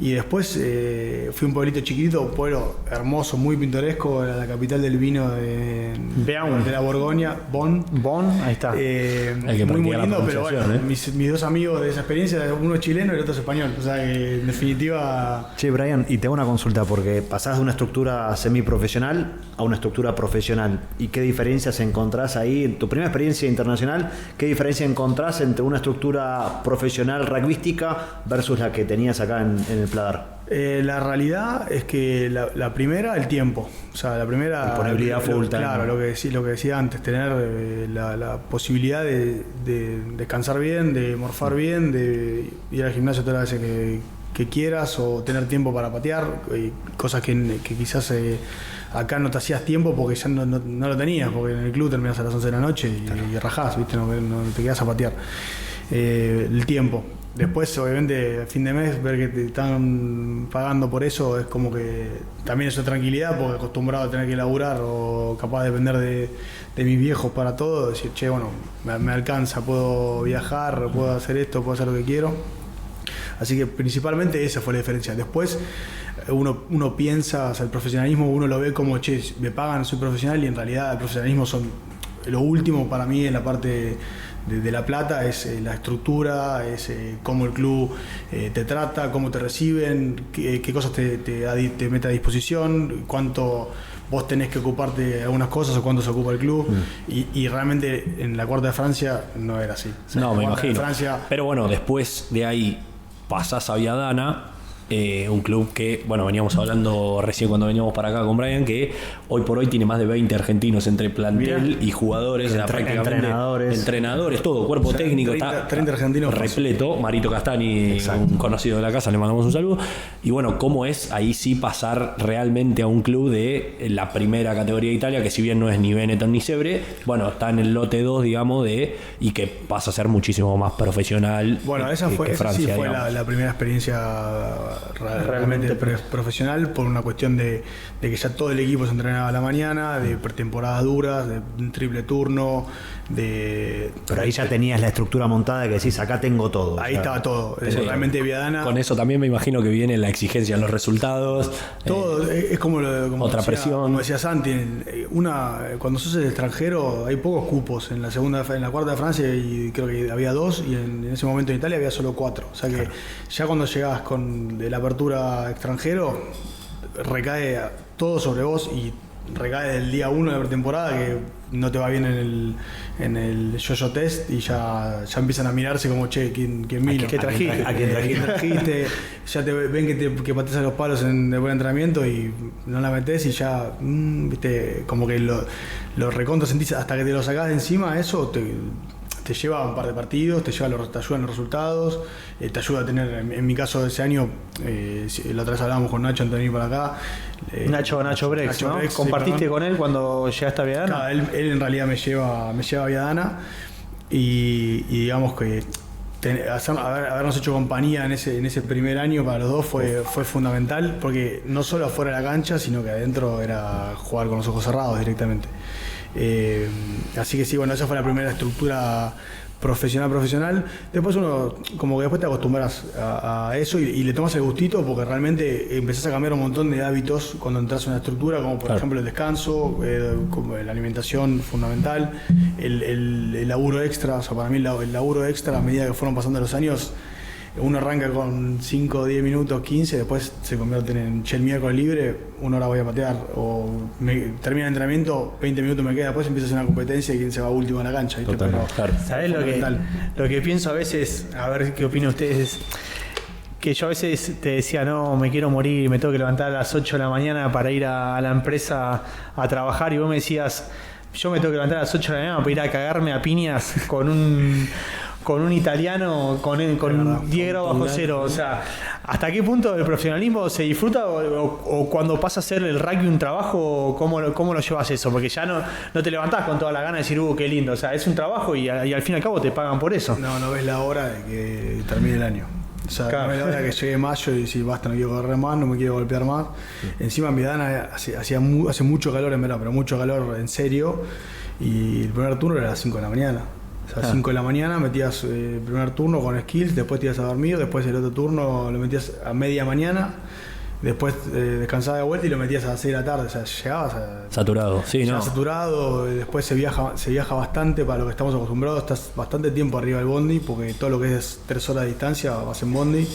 Y después fui a un pueblito chiquitito, un pueblo hermoso, muy pintoresco, era la capital del vino de la Borgoña, Bonn.
Ahí está.
Muy lindo, pero bueno, mis dos amigos de esa experiencia, uno es chileno y el otro es español. O sea que en definitiva...
Che, Brian, y te hago una consulta, porque pasás de una estructura semiprofesional a una estructura profesional. ¿Y qué diferencias encontrás ahí? En tu primera experiencia internacional, ¿qué diferencia encontrás entre una estructura profesional rugbyística versus la que tenías acá en el Pladar?
La realidad es que la primera, el tiempo. O sea, la primera...
Disponibilidad full time.
Claro, lo que decía antes, tener la posibilidad de descansar bien, de morfar bien, de ir al gimnasio todas las veces que quieras, o tener tiempo para patear, cosas que quizás acá no te hacías tiempo porque ya no lo tenías, porque en el club terminás a las 11 de la noche y rajás, ¿viste? No te quedás a patear. El tiempo. Después, obviamente, a fin de mes, ver que te están pagando por eso es como que también es una tranquilidad, porque acostumbrado a tener que laburar o capaz de depender de mis viejos para todo, decir, che, bueno, me alcanza, puedo viajar, puedo hacer esto, puedo hacer lo que quiero. Así que principalmente esa fue la diferencia. Después uno piensa, o sea, el profesionalismo uno lo ve como, che, me pagan, soy profesional, y en realidad el profesionalismo son lo último para mí en la parte de la plata, es la estructura, es cómo el club te trata, cómo te reciben, qué cosas te mete a disposición, cuánto vos tenés que ocuparte de algunas cosas o cuánto se ocupa el club. Y realmente en la Cuarta de Francia no era así. O sea,
No, me imagino.
Francia,
pero bueno, después de ahí pasás a Viadana, un club que, bueno, veníamos hablando recién cuando veníamos para acá con Brian, que hoy por hoy tiene más de 20 argentinos entre plantel y jugadores, entrenadores, todo, cuerpo técnico,
30 argentinos
repleto. Marito Castani, un conocido de la casa, le mandamos un saludo. Y bueno, ¿cómo es ahí sí pasar realmente a un club de la primera categoría de Italia, que si bien no es ni Benetton ni Sebre, bueno, está en el lote 2, digamos, y que pasa a ser muchísimo más profesional?
Bueno, esa
Francia,
sí fue la primera experiencia realmente profesional, por una cuestión de que ya todo el equipo se entrenaba a la mañana, de pretemporadas duras, de un triple turno,
pero ahí ya tenías la estructura montada que decís, acá tengo todo.
Ahí estaba todo. Realmente Viadana...
Con eso también me imagino que viene la exigencia en los resultados.
Todo, es como
otra presión.
Como decía Santi, cuando sos el extranjero hay pocos cupos. En la Cuarta de Francia y creo que había 2, y en ese momento en Italia había solo 4. O sea que ya cuando llegás con la apertura extranjero, recae todo sobre vos, y recae del día 1 de la pretemporada, que no te va bien en el yo-yo test, y ya empiezan a mirarse como, che, ¿quién vino?
¿Qué trajiste?
¿A quién trajiste? Ya te ven que pateas a los palos en el buen entrenamiento y no la metés, y ya, viste, como que lo recontra sentís hasta que te lo sacás de encima. Eso te lleva a un par de partidos, te ayudan los resultados, te ayuda a tener, en mi caso de ese año, la otra vez hablábamos con Nacho antes de venir para acá.
Nacho Brex, ¿no? ¿Compartiste con él cuando llegaste a Viadana?
Claro, él en realidad me lleva a Viadana, y digamos que habernos hecho compañía en ese primer año para los dos fue fundamental, porque no solo afuera de la cancha, sino que adentro era jugar con los ojos cerrados directamente. Así que sí, bueno, esa fue la primera estructura profesional. Después uno como que después te acostumbras a eso y le tomas el gustito, porque realmente empezás a cambiar un montón de hábitos cuando entras en una estructura, como por ejemplo el descanso, como la alimentación fundamental, el laburo extra. O sea, para mí el laburo extra, a medida que fueron pasando los años, uno arranca con 5, 10 minutos, 15, después se convierten en, el miércoles libre, 1 hora voy a patear, o termina el entrenamiento, 20 minutos me queda, después empieza a hacer una competencia y quién se va último a la cancha.
¿Sabés lo que pienso a veces? A ver qué opinan ustedes. Que yo a veces te decía, no, me quiero morir, me tengo que levantar a las 8 de la mañana para ir a la empresa a trabajar, y vos me decías, yo me tengo que levantar a las 8 de la mañana para ir a cagarme a piñas con un italiano con 10 grados bajo cero. O sea, ¿hasta qué punto el profesionalismo se disfruta, o cuando pasa a ser el rugby un trabajo, cómo lo llevas eso? Porque ya no te levantás con toda la gana de decir, qué lindo. O sea, es un trabajo y al fin y al cabo te pagan por eso.
No ves la hora de que termine el año. O sea, no ves la hora que llegue mayo y decir, basta, no quiero correr más, no me quiero golpear más. Encima en Viadana hace mucho calor en verano, pero mucho calor en serio. Y el primer turno era a las 5 de la mañana. O sea, 5 de la mañana metías el primer turno con skills, después te ibas a dormir, después el otro turno lo metías a media mañana, después descansabas de vuelta y lo metías a las 6 de la tarde. O sea, llegabas
Saturado, sí, ¿no?
saturado, después se viaja bastante para lo que estamos acostumbrados, estás bastante tiempo arriba del bondi, porque todo lo que es 3 horas de distancia vas en bondi.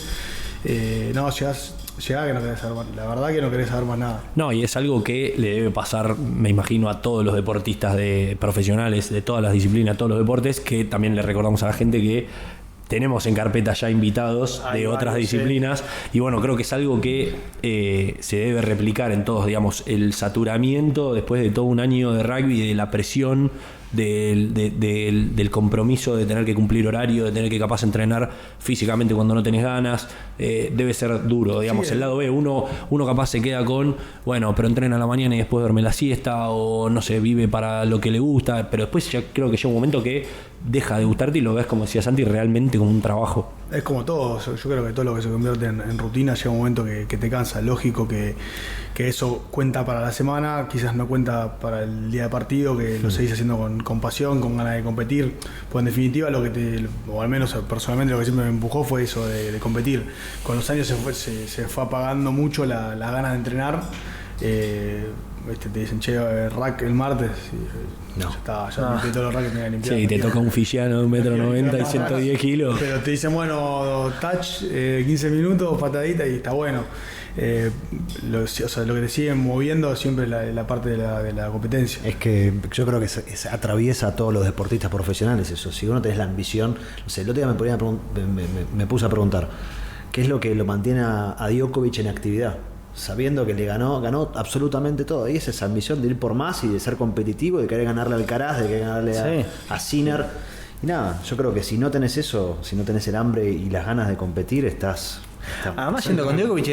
No, llegás que no querés saber más, la verdad que no querés saber más nada.
No, y es algo que le debe pasar, me imagino, a todos los deportistas profesionales de todas las disciplinas, todos los deportes, que también le recordamos a la gente que tenemos en carpeta ya invitados de otras disciplinas, y bueno, creo que es algo que se debe replicar en todos, digamos, el saturamiento después de todo un año de rugby, de la presión, del compromiso de tener que cumplir horario, de tener que capaz entrenar físicamente cuando no tenés ganas, debe ser duro, digamos. El lado B, uno capaz se queda con, bueno, pero entrena a la mañana y después duerme la siesta, o no sé, vive para lo que le gusta, pero después ya creo que llega un momento que deja de gustarte y lo ves, como decía Santi, realmente como un trabajo.
Es como todo, yo creo que todo lo que se convierte en rutina llega un momento que te cansa. Lógico que eso cuenta para la semana, quizás no cuenta para el día de partido, que lo seguís haciendo con pasión, con ganas de competir. Pues en definitiva o al menos personalmente lo que siempre me empujó fue eso de competir. Con los años se fue apagando mucho la ganas de entrenar. Te dicen, che, rack el martes. No. Ya limpié todos los racks que me había limpiado.
Sí, te toca un fisiano de 1,90 m y 110 kilos.
Pero te dicen, bueno, touch, 15 minutos, patadita y está bueno. Lo que te siguen moviendo siempre la parte de la competencia.
Es que yo creo que atraviesa a todos los deportistas profesionales eso. Si uno tenés la ambición, no sé, el otro día me puse a preguntar qué es lo que lo mantiene a Djokovic en actividad, sabiendo que le ganó absolutamente todo, y es esa ambición de ir por más y de ser competitivo, de querer ganarle al Alcaraz, de querer ganarle a Sinner. Y nada, yo creo que si no tenés eso, si no tenés el hambre y las ganas de competir,
además, yendo con Djokovic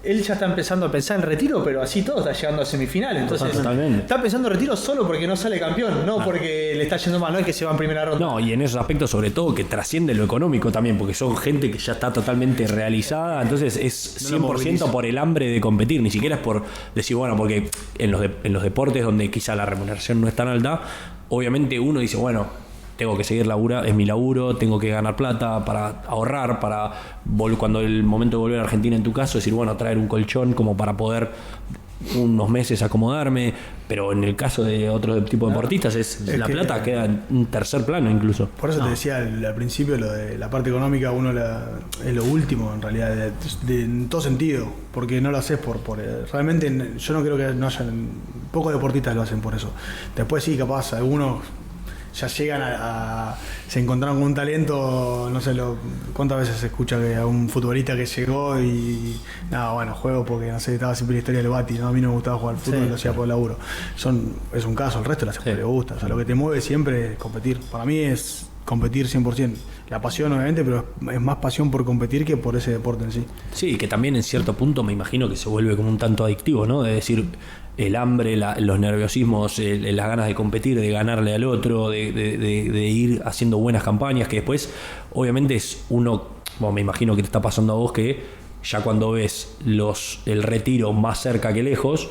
él ya está empezando a pensar en retiro, pero así todo está llegando a semifinales. Entonces está pensando en retiro solo porque no sale campeón, no porque le está yendo mal, no es que se va en primera ronda.
No, y en esos aspectos sobre todo que trasciende lo económico también, porque son gente que ya está totalmente realizada, entonces es 100% por el hambre de competir, ni siquiera es por decir, bueno, porque en los deportes donde quizá la remuneración no es tan alta, obviamente uno dice, bueno, tengo que seguir es mi laburo, tengo que ganar plata para ahorrar, cuando el momento de volver a Argentina, en tu caso, decir, bueno, traer un colchón como para poder unos meses acomodarme, pero en el caso de otro tipo de deportistas la plata queda en un tercer plano incluso.
Por eso te decía al principio, lo de la parte económica es lo último en realidad, en todo sentido, porque no lo haces por realmente yo no creo que no hayan, pocos deportistas lo hacen por eso. Después sí, capaz algunos ya llegan se encontraron con un talento, no sé cuántas veces se escucha que a un futbolista que llegó y juego porque no sé, estaba siempre la historia del Bati, ¿no? A mí no me gustaba jugar al fútbol, lo hacía por laburo. Es un caso, el resto lo hace porque le gusta. O sea, lo que te mueve siempre es competir. Para mí es competir 100%. La pasión obviamente, pero es más pasión por competir que por ese deporte en sí.
Sí, que también en cierto punto me imagino que se vuelve como un tanto adictivo, ¿no? De decir, el hambre, los nerviosismos, las ganas de competir, de ganarle al otro, de ir haciendo buenas campañas, que después obviamente es me imagino que te está pasando a vos que ya cuando ves el retiro más cerca que lejos,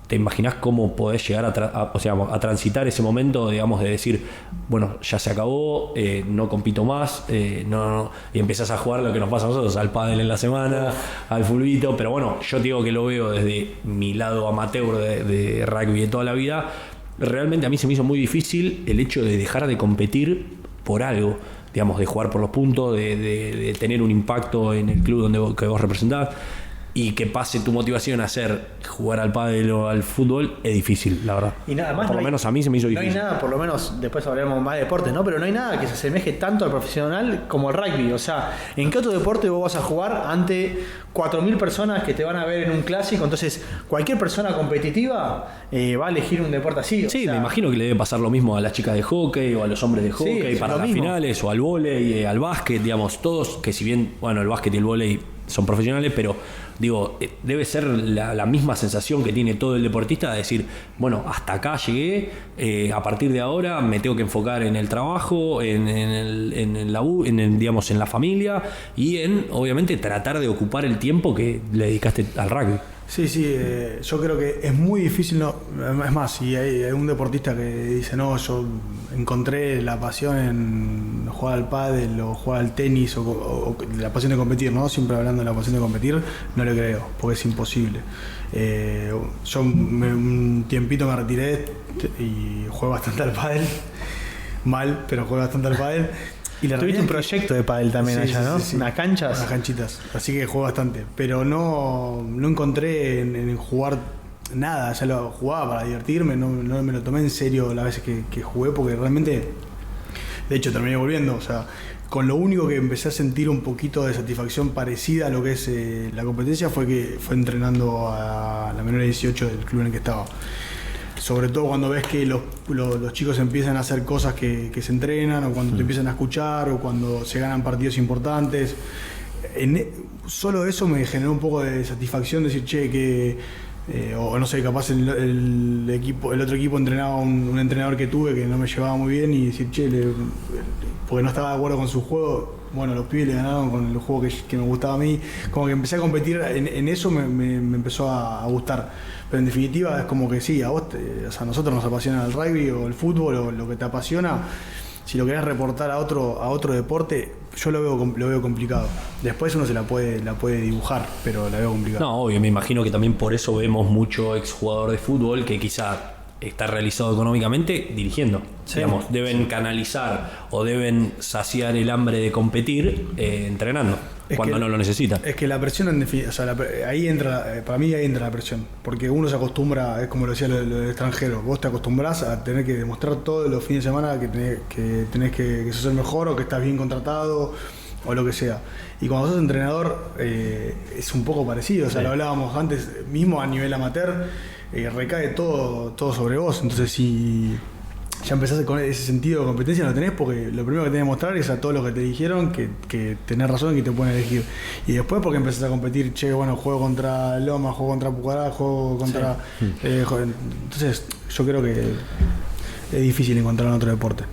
te imaginás cómo podés llegar a transitar ese momento, digamos, de decir, bueno, ya se acabó, no compito más, y empezás a jugar lo que nos pasa a nosotros, al pádel en la semana, al fulbito, pero bueno, yo te digo que lo veo desde mi lado amateur de rugby de toda la vida. Realmente a mí se me hizo muy difícil el hecho de dejar de competir por algo, digamos, de jugar por los puntos, de tener un impacto en el club que vos representás. Y que pase tu motivación a jugar al pádel o al fútbol es difícil, la verdad.
Y nada más.
Por lo menos a mí se me hizo difícil.
No hay nada, por lo menos después hablaremos más de deportes, ¿no? Pero no hay nada que se asemeje tanto al profesional como el rugby. O sea, ¿en qué otro deporte vos vas a jugar ante 4.000 personas que te van a ver en un clásico? Entonces, cualquier persona competitiva va a elegir un deporte así.
Sí, me imagino que le debe pasar lo mismo a las chicas de hockey o a los hombres de hockey para las finales, o al vóley, al básquet, digamos, todos, que si bien, bueno, el básquet y el vóley son profesionales, pero digo, debe ser la misma sensación que tiene todo el deportista de decir, bueno, hasta acá llegué, a partir de ahora me tengo que enfocar en el trabajo, digamos, en la familia y en, obviamente, tratar de ocupar el tiempo que le dedicaste al rugby.
Sí, yo creo que es muy difícil, no, es más, si hay un deportista que dice, no, yo encontré la pasión en jugar al pádel o jugar al tenis o la pasión de competir, ¿no? Siempre hablando de la pasión de competir, no le creo, porque es imposible. Yo un tiempito me retiré y juego bastante al pádel, mal, pero juego bastante al pádel.
Y tuviste un proyecto de pádel también allá, ¿no?
Sí.
Unas canchas.
Unas canchitas. Así que juego bastante. Pero no encontré en jugar nada. Ya lo jugaba para divertirme. No me lo tomé en serio las veces que jugué porque realmente, de hecho, terminé volviendo. O sea, con lo único que empecé a sentir un poquito de satisfacción parecida a lo que es la competencia fue entrenando a la menor de 18 del club en el que estaba. Sobre todo cuando ves que los chicos empiezan a hacer cosas que se entrenan, o cuando te empiezan a escuchar, o cuando se ganan partidos importantes. Solo eso me generó un poco de satisfacción, decir, che, o no sé, capaz el otro equipo entrenaba un entrenador que tuve que no me llevaba muy bien, y decir, che, porque no estaba de acuerdo con su juego. Bueno, los pibes le ganaron con el juego que me gustaba a mí. Como que empecé a competir en eso, me empezó a gustar. Pero en definitiva es como que sí, a vos, a nosotros nos apasiona el rugby o el fútbol o lo que te apasiona. Si lo querés reportar a otro deporte, yo lo veo complicado. Después uno se la puede dibujar, pero la veo complicada.
No, obvio, me imagino que también por eso vemos mucho exjugador de fútbol que quizá está realizado económicamente dirigiendo. Sí, digamos, deben canalizar o deben saciar el hambre de competir entrenando, cuando no lo necesitan. Es
que la presión, o sea, ahí entra, para mí ahí entra la presión, porque uno se acostumbra, es como lo decía lo del extranjero, vos te acostumbrás a tener que demostrar todos los fines de semana que tenés que sos el mejor o que estás bien contratado o lo que sea. Y cuando sos entrenador es un poco parecido, o sea, lo hablábamos antes, mismo a nivel amateur, recae todo sobre vos. Entonces, si ya empezás con ese sentido de competencia, lo tenés, porque lo primero que tenés que mostrar es a todos los que te dijeron que tenés razón y que te pueden elegir. Y después, porque empezás a competir, che, bueno, juego contra Loma, juego contra Pucará, juego contra. Sí. Entonces, yo creo que es difícil encontrar en otro deporte.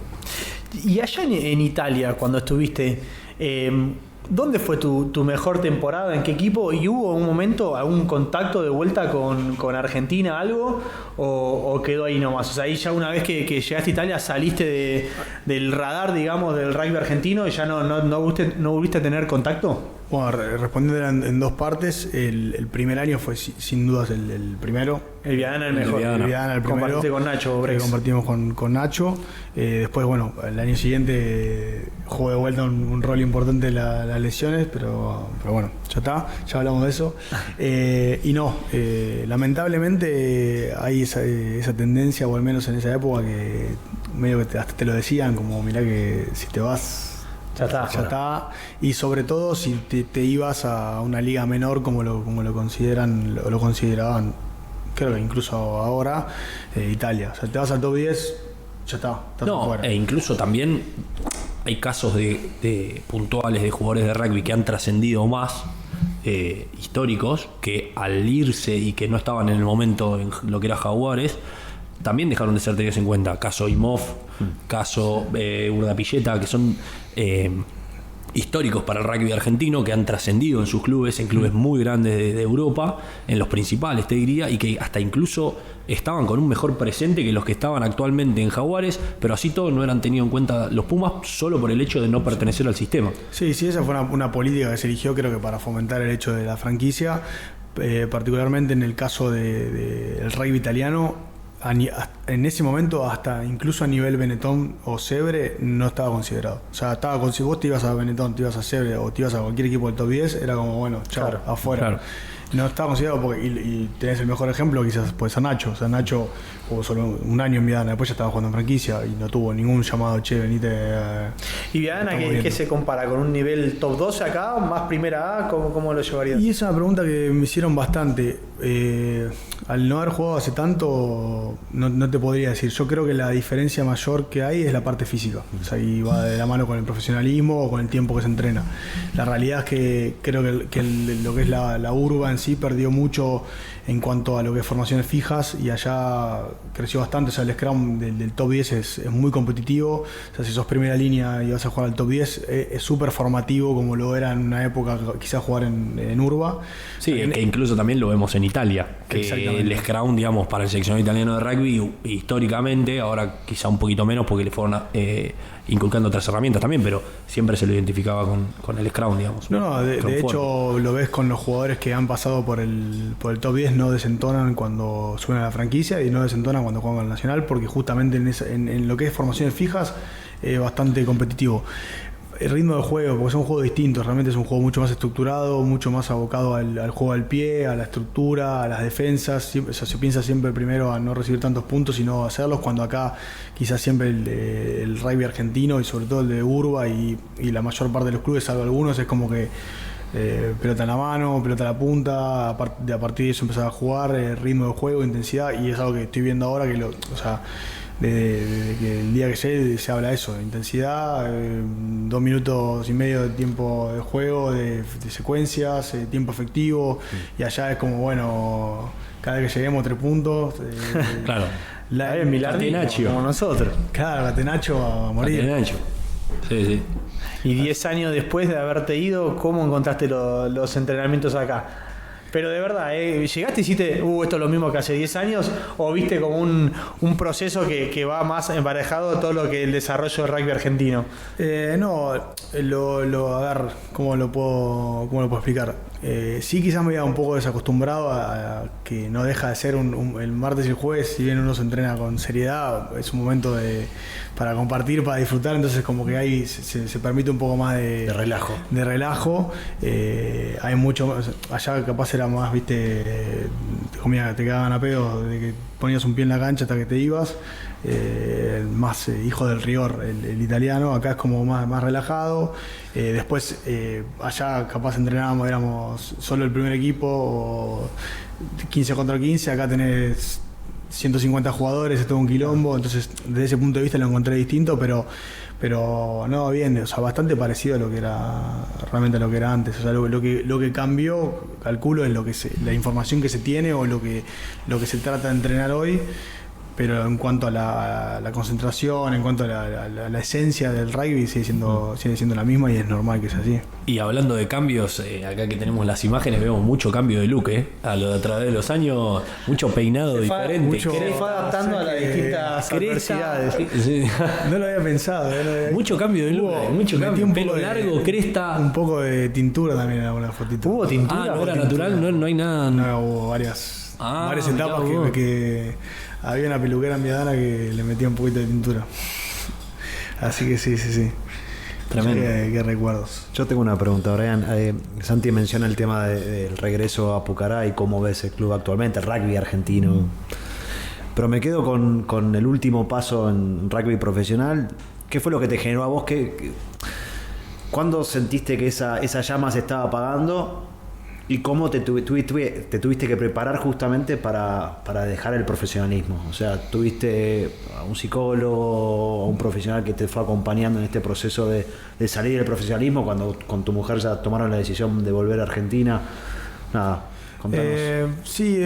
Y allá en Italia, cuando estuviste, ¿dónde fue tu mejor temporada? ¿En qué equipo? ¿Y hubo un momento, algún contacto de vuelta con Argentina, algo? ¿O quedó ahí nomás? O sea, ahí ya una vez que llegaste a Italia saliste del radar, digamos, del rugby argentino y ya no volviste a tener contacto.
Bueno, respondiendo en dos partes, el primer año fue sin dudas el primero.
El Viadana el mejor.
El Viadana el primero.
Compartiste con Nacho Brex.
Compartimos con Nacho. Después, bueno, el año siguiente jugó de vuelta un rol importante en las lesiones, pero bueno, ya está, ya hablamos de eso. Y no, lamentablemente hay esa tendencia, o al menos en esa época, que medio que hasta te lo decían, como mirá que si te vas... Ya está. Y sobre todo si te ibas a una liga menor como lo consideran o lo consideraban, creo que incluso ahora, Italia. O sea, te vas al top 10, ya está.
No, afuera. E incluso también hay casos de puntuales de jugadores de rugby que han trascendido más, históricos, que al irse y que no estaban en el momento en lo que era Jaguares, también dejaron de ser tenidos en cuenta. Caso Imhoff, caso Urdapilleta, que son históricos para el rugby argentino, que han trascendido en sus clubes, en clubes muy grandes de Europa, en los principales te diría, y que hasta incluso estaban con un mejor presente que los que estaban actualmente en Jaguares, pero así todos no eran tenidos en cuenta los Pumas solo por el hecho de no pertenecer al sistema.
Sí, esa fue una política que se eligió, creo que para fomentar el hecho de la franquicia, particularmente en el caso del rugby italiano. En ese momento, hasta incluso a nivel Benetton o Sevre, no estaba considerado. O sea, si vos te ibas a Benetton, te ibas a Sevre o te ibas a cualquier equipo del top 10, era como, bueno, chao, claro, afuera. Claro. No estaba considerado porque, y tenés el mejor ejemplo, quizás puede ser Nacho. O sea, Nacho jugó solo un año en Viadana, después ya estaba jugando en franquicia y no tuvo ningún llamado, che, venite.
¿Y Viadana qué se compara? ¿Con un nivel top 12 acá? ¿Más primera A? ¿Cómo lo llevarías?
Y es una pregunta que me hicieron bastante. Al no haber jugado hace tanto, no te podría decir. Yo creo que la diferencia mayor que hay es la parte física. O sea, y va de la mano con el profesionalismo o con el tiempo que se entrena. La realidad es que creo que lo que es la urba en sí perdió mucho en cuanto a lo que es formaciones fijas y allá creció bastante. O sea, el Scrum del top 10 es muy competitivo. O sea, si sos primera línea y vas a jugar al top 10, es súper formativo como lo era en una época quizás jugar en Urba.
Sí, que incluso también lo vemos en Italia, que el Scrum, digamos, para el seleccionado italiano de rugby, históricamente, ahora quizá un poquito menos porque le fueron inculcando otras herramientas también, pero siempre se lo identificaba con el Scrum, digamos.
No, de hecho lo ves con los jugadores que han pasado por el top 10, no desentonan cuando suben a la franquicia y no desentonan cuando juegan al Nacional, porque justamente en lo que es formaciones fijas es bastante competitivo. El ritmo de juego, porque son juegos distintos, realmente es un juego mucho más estructurado, mucho más abocado al juego al pie, a la estructura, a las defensas. O sea, se piensa siempre primero a no recibir tantos puntos, sino hacerlos, cuando acá quizás siempre el rugby argentino y sobre todo el de Urba y la mayor parte de los clubes, salvo algunos, es como que pelota en la mano, pelota a la punta, a partir de eso empezar a jugar, ritmo de juego, intensidad, y es algo que estoy viendo ahora que desde que el día que llegue se habla de eso, de intensidad, 2 minutos y medio de tiempo de juego, de secuencias, tiempo efectivo, y allá es como, bueno, cada vez que lleguemos 3 puntos.
Claro.
Catenaccio, como nosotros.
Claro, Catenaccio a morir.
Catenaccio. Sí.
Y 10 años después de haberte ido, ¿cómo encontraste los entrenamientos acá? Pero de verdad, ¿llegaste y hiciste esto es lo mismo que hace 10 años? ¿O viste como un proceso que va más emparejado a todo lo que el desarrollo del rugby argentino?
No, a ver, ¿cómo lo puedo explicar? Sí, quizás me había un poco desacostumbrado a que no deja de ser el martes y el jueves, si bien uno se entrena con seriedad, es un momento para compartir, para disfrutar, entonces como que ahí se permite un poco más de
relajo.
De relajo. Hay mucho, allá capaz era más, viste, te cagaban a pedo de que ponías un pie en la cancha hasta que te ibas. Más hijo del rigor el italiano, acá es como más relajado. Después allá capaz entrenábamos, éramos solo el primer equipo, o 15 contra 15, acá tenés 150 jugadores, es todo un quilombo, entonces desde ese punto de vista lo encontré distinto, pero no, bien, o sea, bastante parecido a lo que era realmente a lo que era antes. O sea, lo que cambió, calculo, es la información que se tiene o lo que se trata de entrenar hoy. Pero en cuanto a la concentración, en cuanto a la esencia del rugby, sigue siendo la misma, y es normal que sea así.
Y hablando de cambios, acá que tenemos las imágenes, vemos mucho cambio de look, a lo de a través de los años, mucho peinado diferente.
Se fue adaptando a las distintas adversidades.
Sí.
No lo había pensado.
Mucho cambio de look, mucho cambio. Pelo largo, cresta.
Un poco de tintura también en alguna fotito.
¿Hubo tintura?
No era natural, no hay nada.
No, hubo varias etapas que había una peluquera en Viadana que le metía un poquito de tintura. Así que sí.
Tremendo.
Qué recuerdos.
Yo tengo una pregunta, Brian. Santi menciona el tema del regreso a Pucará y cómo ves el club actualmente, el rugby argentino. Pero me quedo con el último paso en rugby profesional. ¿Qué fue lo que te generó a vos? ¿Cuándo sentiste que esa llama se estaba apagando? ¿Y cómo te tuviste que preparar justamente para dejar el profesionalismo? O sea, ¿tuviste a un psicólogo, a un profesional que te fue acompañando en este proceso de salir del profesionalismo cuando con tu mujer ya tomaron la decisión de volver a Argentina? Nada, contanos.
Sí,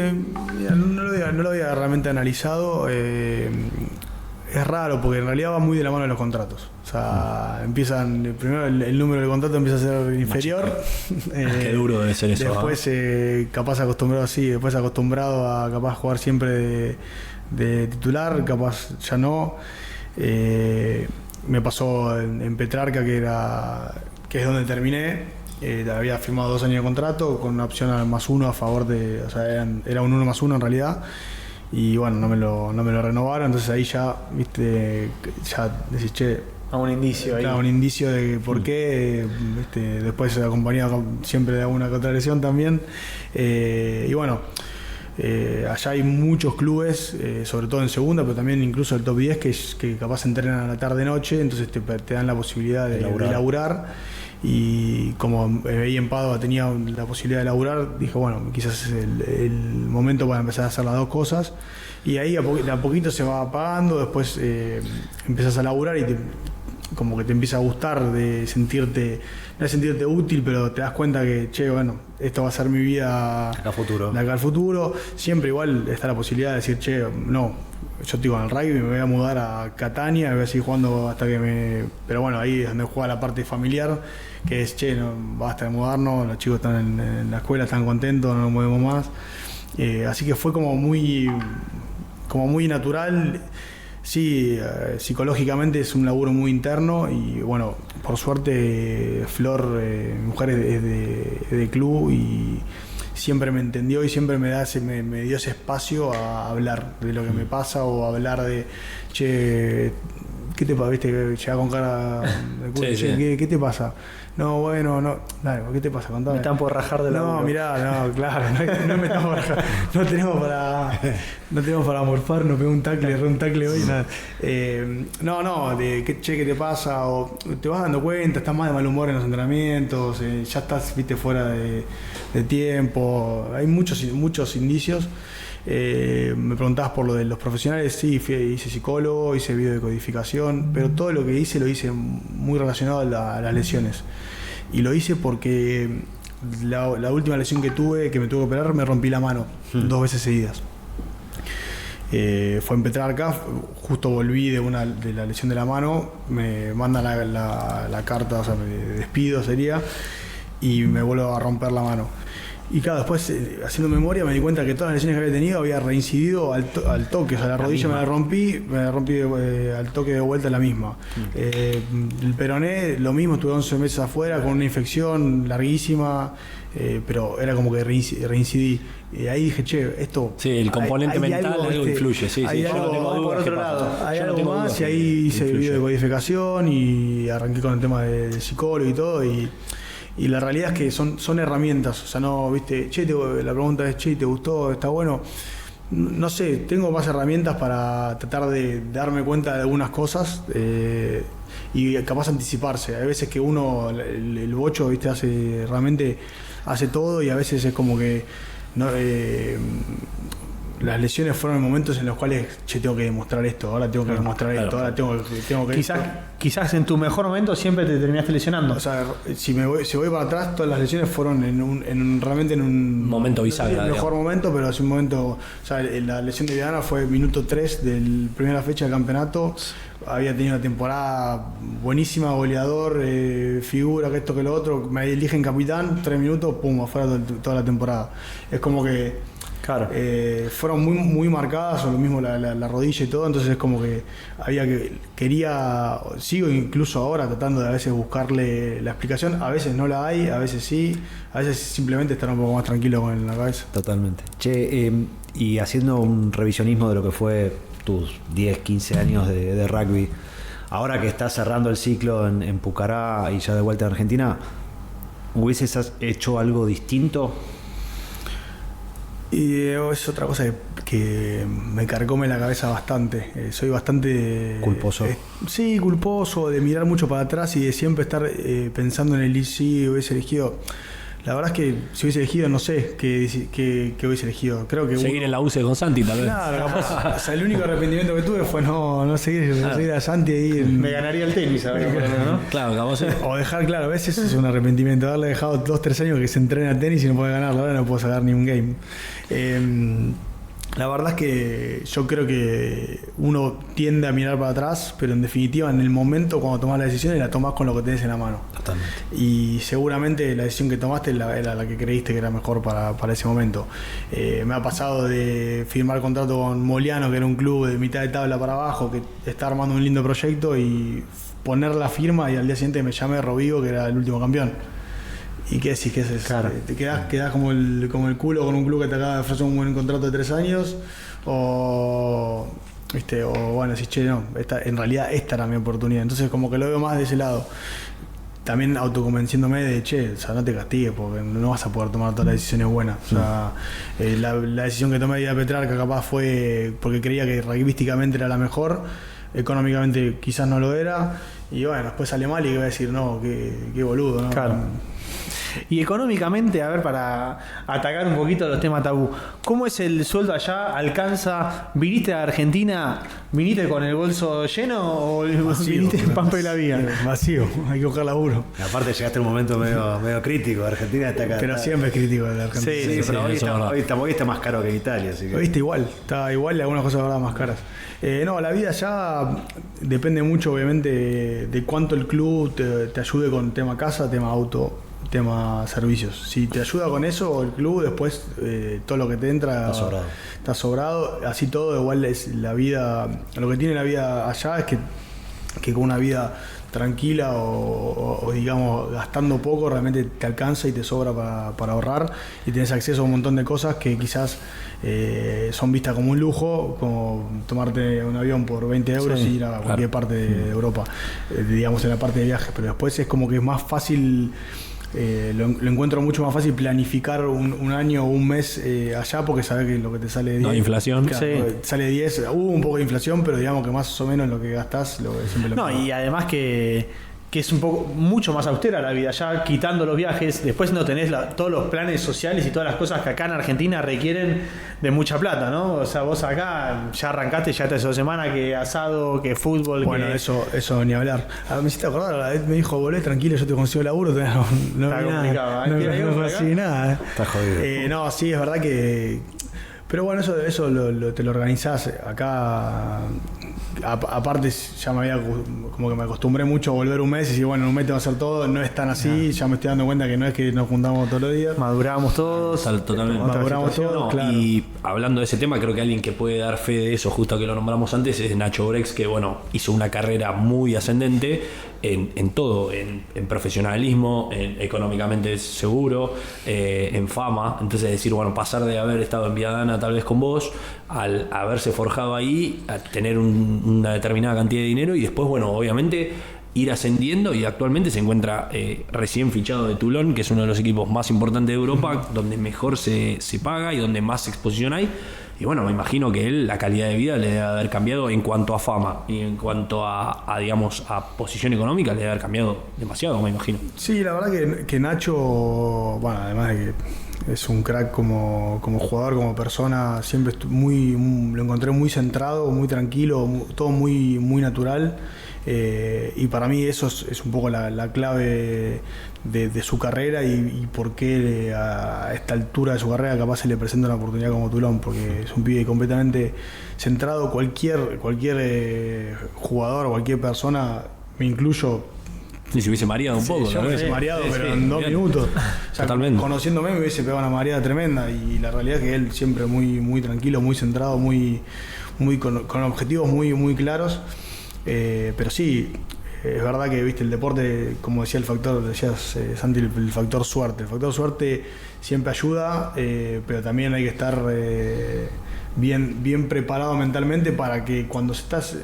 no lo había realmente analizado. Es raro porque en realidad va muy de la mano de los contratos. O sea, empiezan, primero el número del contrato empieza a ser inferior.
Qué duro debe ser eso.
Después capaz acostumbrado así, después acostumbrado a capaz jugar siempre de titular, capaz ya no. Me pasó en Petrarca, que es donde terminé. Había firmado 2 años de contrato con una opción al +1 a favor de, o sea, era un 1+1 en realidad. Y bueno, no me lo renovaron, entonces ahí ya, viste, ya decís, che,
A un indicio ahí.
Claro, un indicio de por qué, después acompañado siempre de alguna contralesión también. Y bueno, allá hay muchos clubes, sobre todo en segunda, pero también incluso el top 10, que capaz entrenan a la tarde-noche, entonces te dan la posibilidad de laburar. Y como veía en Padua tenía la posibilidad de laburar, dije, bueno, quizás es el momento para empezar a hacer las dos cosas. Y ahí a poquito se va apagando, después empezás a laburar y como que te empieza a gustar, de sentirte, no es sentirte útil, pero te das cuenta que, che, bueno, esto va a ser mi vida
Acá futuro.
de acá al futuro. Siempre igual está la posibilidad de decir, che, no, yo estoy con el rugby, me voy a mudar a Catania, me voy a seguir jugando hasta que me... Pero bueno, ahí es donde juega la parte familiar, que es, che, no, basta de mudarnos, los chicos están en la escuela, están contentos, no nos movemos más. Así que fue como muy natural. Sí, psicológicamente es un laburo muy interno y bueno, por suerte Flor, mi mujer es de club y siempre me entendió y siempre me dio ese espacio a hablar de lo que me pasa o a hablar de, che, ¿qué te pasa? ¿Viste? Llega con cara de culo,
Sí,
che,
sí.
¿qué te pasa? No, bueno, no, dale, ¿qué te pasa? Contame.
Me están por rajar de la
No, mirá, no, claro, no me estamos para, no tenemos para morfar, no pegó un tackle, erré un tackle hoy, nada. No, de ¿qué te pasa? O te vas dando cuenta, estás más de mal humor en los entrenamientos, ya estás, viste, fuera de tiempo, hay muchos indicios. Me preguntabas por lo de los profesionales, sí, hice psicólogo, hice videodecodificación, pero todo lo que hice lo hice muy relacionado a las lesiones. Y lo hice porque la última lesión que tuve, que me tuve que operar, me rompí la mano 2 veces seguidas. Fue en Petrarca, justo volví de la lesión de la mano, me manda la carta, o sea, me despido sería, y me vuelvo a romper la mano. Y claro, después haciendo memoria me di cuenta que todas las lesiones que había tenido había reincidido al toque, o sea, la rodilla me la rompí al toque de vuelta la misma. El peroné, lo mismo, estuve 11 meses afuera con una infección larguísima, pero era como que reincidí. Y ahí dije, che, esto...
Sí, el componente mental algo influye, sí,
hay
sí.
algo,
Yo no tengo dudas
por
que
otro
pasa.
lado, hay
Yo no
algo
tengo
más
dudas
y ahí
que
hice
influye.
videodecodificación y arranqué con el tema del psicólogo y todo y la realidad es que son herramientas, o sea, no, viste, la pregunta es, che, ¿te gustó? ¿Está bueno? No sé, tengo más herramientas para tratar de darme cuenta de algunas cosas y capaz anticiparse. Hay veces que uno, el bocho, viste, realmente hace todo y a veces es como que no, las lesiones fueron momentos en los cuales, che, tengo que demostrar esto, ahora tengo que demostrar
claro.
esto, ahora tengo que
Quizás en tu mejor momento siempre te terminaste lesionando.
o sea, si voy para atrás, todas las lesiones fueron realmente en un
Momento bisagra,
no sé si el mejor momento, pero es un momento. O sea, la lesión de Viana fue minuto 3 de la primera fecha del campeonato. Había tenido una temporada buenísima, goleador, figura, que esto que lo otro. Me eligen capitán, 3 minutos, pum, afuera toda la temporada. Es como que.
Claro.
Fueron muy marcadas, o lo mismo la rodilla y todo, entonces es como que sigo incluso ahora tratando de a veces buscarle la explicación, a veces no la hay, a veces sí, a veces simplemente estar un poco más tranquilo con la cabeza.
Totalmente. Che, y haciendo un revisionismo de lo que fue tus 10, 15 años de rugby, ahora que estás cerrando el ciclo en Pucará y ya de vuelta en Argentina, ¿hubieses hecho algo distinto?
Y es otra cosa que me carcome la cabeza bastante. Soy bastante...
¿Culposo?
Sí, culposo, de mirar mucho para atrás y de siempre estar pensando en el sí, hubiese elegido. La verdad es que si hubiese elegido, no sé qué hubiese elegido. Creo que
Seguir en la UCE con Santi, tal vez.
Claro, capaz. O sea, el único arrepentimiento que tuve fue no seguir a Santi ahí.
Me ganaría el tenis ahora, ¿no?
Claro, capaz sí.
O dejar, claro, a veces eso es un arrepentimiento. Haberle dejado 2-3 años que se entrena tenis y no puede ganar. Ahora no puedo sacar ni un game. La verdad es que yo creo que uno tiende a mirar para atrás, pero en definitiva en el momento cuando tomás la decisión la tomás con lo que tenés en la mano.
Totalmente.
Y seguramente la decisión que tomaste era la que creíste que era mejor para ese momento. Me ha pasado de firmar contrato con Moliano, que era un club de mitad de tabla para abajo, que está armando un lindo proyecto, y poner la firma y al día siguiente me llamé Rovigo, que era el último campeón. ¿Y qué decís? ¿Qué es?
Claro.
¿Te quedás como el culo con un club que te acaba de ofrecer un buen contrato de 3 años? O bueno, decís, che, no, en realidad esta era mi oportunidad. Entonces como que lo veo más de ese lado. También autoconvenciéndome de, che, o sea, no te castigues porque no vas a poder tomar todas las decisiones buenas. O sea, la decisión que tomé de ir a Petrarca capaz fue porque creía que rugbyísticamente era la mejor, económicamente quizás no lo era, y bueno, después sale mal y voy a decir, no, qué boludo, ¿no?
Claro. Y económicamente, a ver, para atacar un poquito los temas tabú, ¿cómo es el sueldo allá? ¿Alcanza? ¿Viniste a Argentina? ¿Viniste con el bolso lleno o viniste en Pampa y la Vía?
Vacío, hay que buscar laburo.
Y aparte llegaste a un momento medio crítico. Argentina está acá.
Pero siempre es crítico de la Argentina.
Sí,
Pero hoy
eso es verdad.
hoy está más caro que en Italia. Así que...
Viste, igual, está igual y algunas cosas verdad más caras. No, la vida ya depende mucho, obviamente, de cuánto el club te ayude con tema casa, tema auto, tema servicios. Si te ayuda con eso el club, después todo lo que te entra está sobrado. Así todo, igual es la vida. Lo que tiene la vida allá es que con una vida tranquila o digamos gastando poco realmente te alcanza y te sobra para ahorrar y tienes acceso a un montón de cosas que quizás son vistas como un lujo, como tomarte un avión por 20 euros y ir a cualquier parte de Europa, digamos en la parte de viajes, pero después es como que es más fácil. Lo encuentro mucho más fácil planificar un año o un mes allá porque sabes que lo que te sale 10.
No hay inflación.
Sí.
Sale 10, hubo un poco de inflación, pero digamos que más o menos lo que gastás siempre lo
No, y además que es un poco mucho más austera la vida, ya quitando los viajes, después no tenés todos los planes sociales y todas las cosas que acá en Argentina requieren de mucha plata, ¿no? O sea, vos acá ya arrancaste, ya te hace 2 semanas que asado, que fútbol,
Bueno,
que...
eso ni hablar. Me hiciste acordar, la vez me dijo, volvé tranquilo, yo te consigo laburo, no
Está
vi
complicado,
nada,
¿eh?
no conseguí nada.
Está jodido.
No, sí, es verdad que... Pero bueno, eso te lo organizás acá. Aparte, ya como que me acostumbré mucho a volver un mes y decir, bueno, en un mes te va a hacer todo. No es tan así, ya me estoy dando cuenta que no es que nos juntamos todos los días.
Maduramos todos.
Totalmente.
Maduramos todos,
No,
claro.
Y hablando de ese tema, creo que alguien que puede dar fe de eso, justo que lo nombramos antes, es Nacho Brex, que bueno, hizo una carrera muy ascendente en todo, en profesionalismo, económicamente seguro, en fama. Entonces decir, bueno, pasar de haber estado en Viadana tal vez con vos, al haberse forjado ahí, a tener una determinada cantidad de dinero y después, bueno, obviamente ir ascendiendo y actualmente se encuentra recién fichado de Toulon, que es uno de los equipos más importantes de Europa, donde mejor se paga y donde más exposición hay. Y bueno, me imagino que él la calidad de vida le debe haber cambiado en cuanto a fama y en cuanto a digamos, a posición económica le debe haber cambiado demasiado, me imagino.
Sí, la verdad que Nacho, bueno, además de que es un crack como jugador, como persona, siempre lo encontré muy centrado, muy tranquilo, todo muy, muy natural. Y para mí eso es un poco la clave de su carrera y por qué a esta altura de su carrera capaz se le presenta una oportunidad como Toulon, porque es un pibe completamente centrado. Cualquier jugador, cualquier persona, me incluyo.
Y se hubiese mareado un poco,
Yo me hubiese mareado, pero en 2
bien.
minutos. O sea,
Totalmente.
Conociéndome me hubiese pegado una mareada tremenda y la realidad es que él siempre muy, muy tranquilo, muy centrado, muy con objetivos muy, muy claros. Pero sí, es verdad que viste el deporte, como decía decías Santi, el factor suerte. El factor suerte siempre ayuda, pero también hay que estar bien preparado mentalmente para que cuando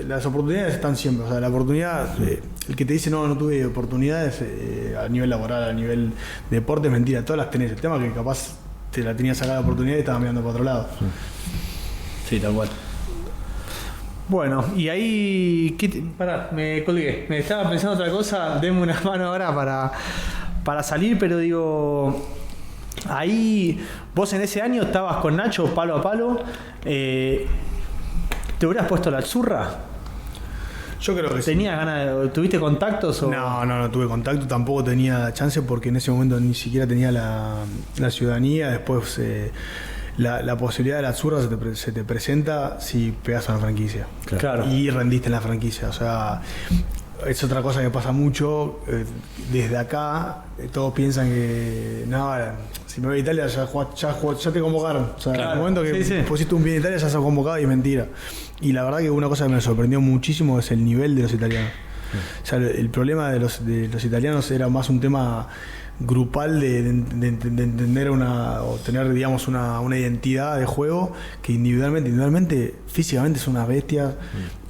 las oportunidades están siempre. O sea, la oportunidad, el que te dice no tuve oportunidades a nivel laboral, a nivel deporte, es mentira, todas las tenés. El tema es que capaz te la tenías sacada la oportunidad y estabas mirando para otro lado.
Sí, tal cual.
Bueno, y ahí... Pará, me colgué. Me estaba pensando otra cosa. Denme una mano ahora para salir, pero digo... Ahí, vos en ese año estabas con Nacho palo a palo. ¿Te hubieras puesto la zurra?
Yo creo que sí.
¿Tenías ganas? ¿Tuviste contactos? O...
No tuve contacto, tampoco tenía chance porque en ese momento ni siquiera tenía la ciudadanía. Después la posibilidad de la zurra se te presenta si pegas a una franquicia.
Claro.
Y rendiste en la franquicia. O sea, es otra cosa que pasa mucho. Desde acá, todos piensan que no, si me voy a Italia ya te convocaron. O sea,
Claro.
en el momento que
Sí.
pusiste un pie en Italia ya sos convocado y es mentira. Y la verdad que una cosa que me sorprendió muchísimo es el nivel de los italianos. O sea, el problema de los italianos era más un tema grupal de entender o tener, digamos, una identidad de juego que individualmente, físicamente son unas bestias.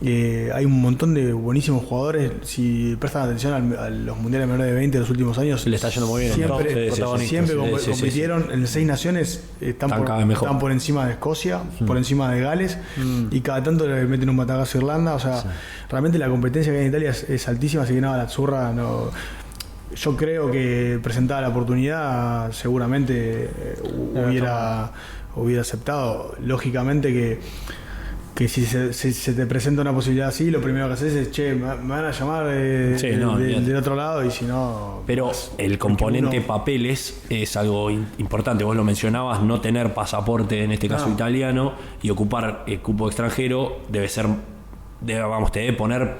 Hay un montón de buenísimos jugadores. Si prestan atención a los mundiales menores de 20 de los últimos años,
Le está yendo muy bien.
siempre compitieron en 6 naciones, están
cada vez mejor.
por encima de Escocia, por encima de Gales, y cada tanto le meten un batacazo a Irlanda. O sea, realmente la competencia que hay en Italia es altísima, así que nada, la zurra no. yo creo que presentada la oportunidad seguramente hubiera aceptado. Lógicamente que si se te presenta una posibilidad así, lo primero que haces es, che, me van a llamar del otro lado, y si no...
Pero el componente papeles es algo importante. Vos lo mencionabas, no tener pasaporte, en este caso italiano, y ocupar cupo extranjero te debe poner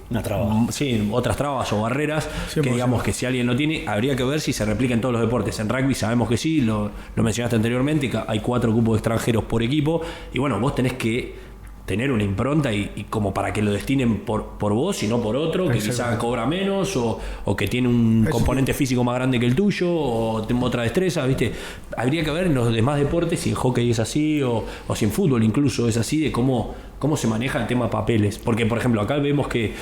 una traba.
Sí, otras trabas o barreras
100%.
que digamos que si alguien lo tiene, habría que ver si se replica en todos los deportes. En rugby sabemos que sí, lo mencionaste anteriormente, que hay 4 cupos extranjeros por equipo, y bueno, vos tenés que tener una impronta y como para que lo destinen por vos y no por otro, que quizá cobra menos o que tiene un componente físico más grande que el tuyo o tengo otra destreza, ¿viste? Habría que ver en los demás deportes si en hockey es así o si en fútbol incluso es así, de cómo se maneja el tema papeles. Porque, por ejemplo, acá vemos que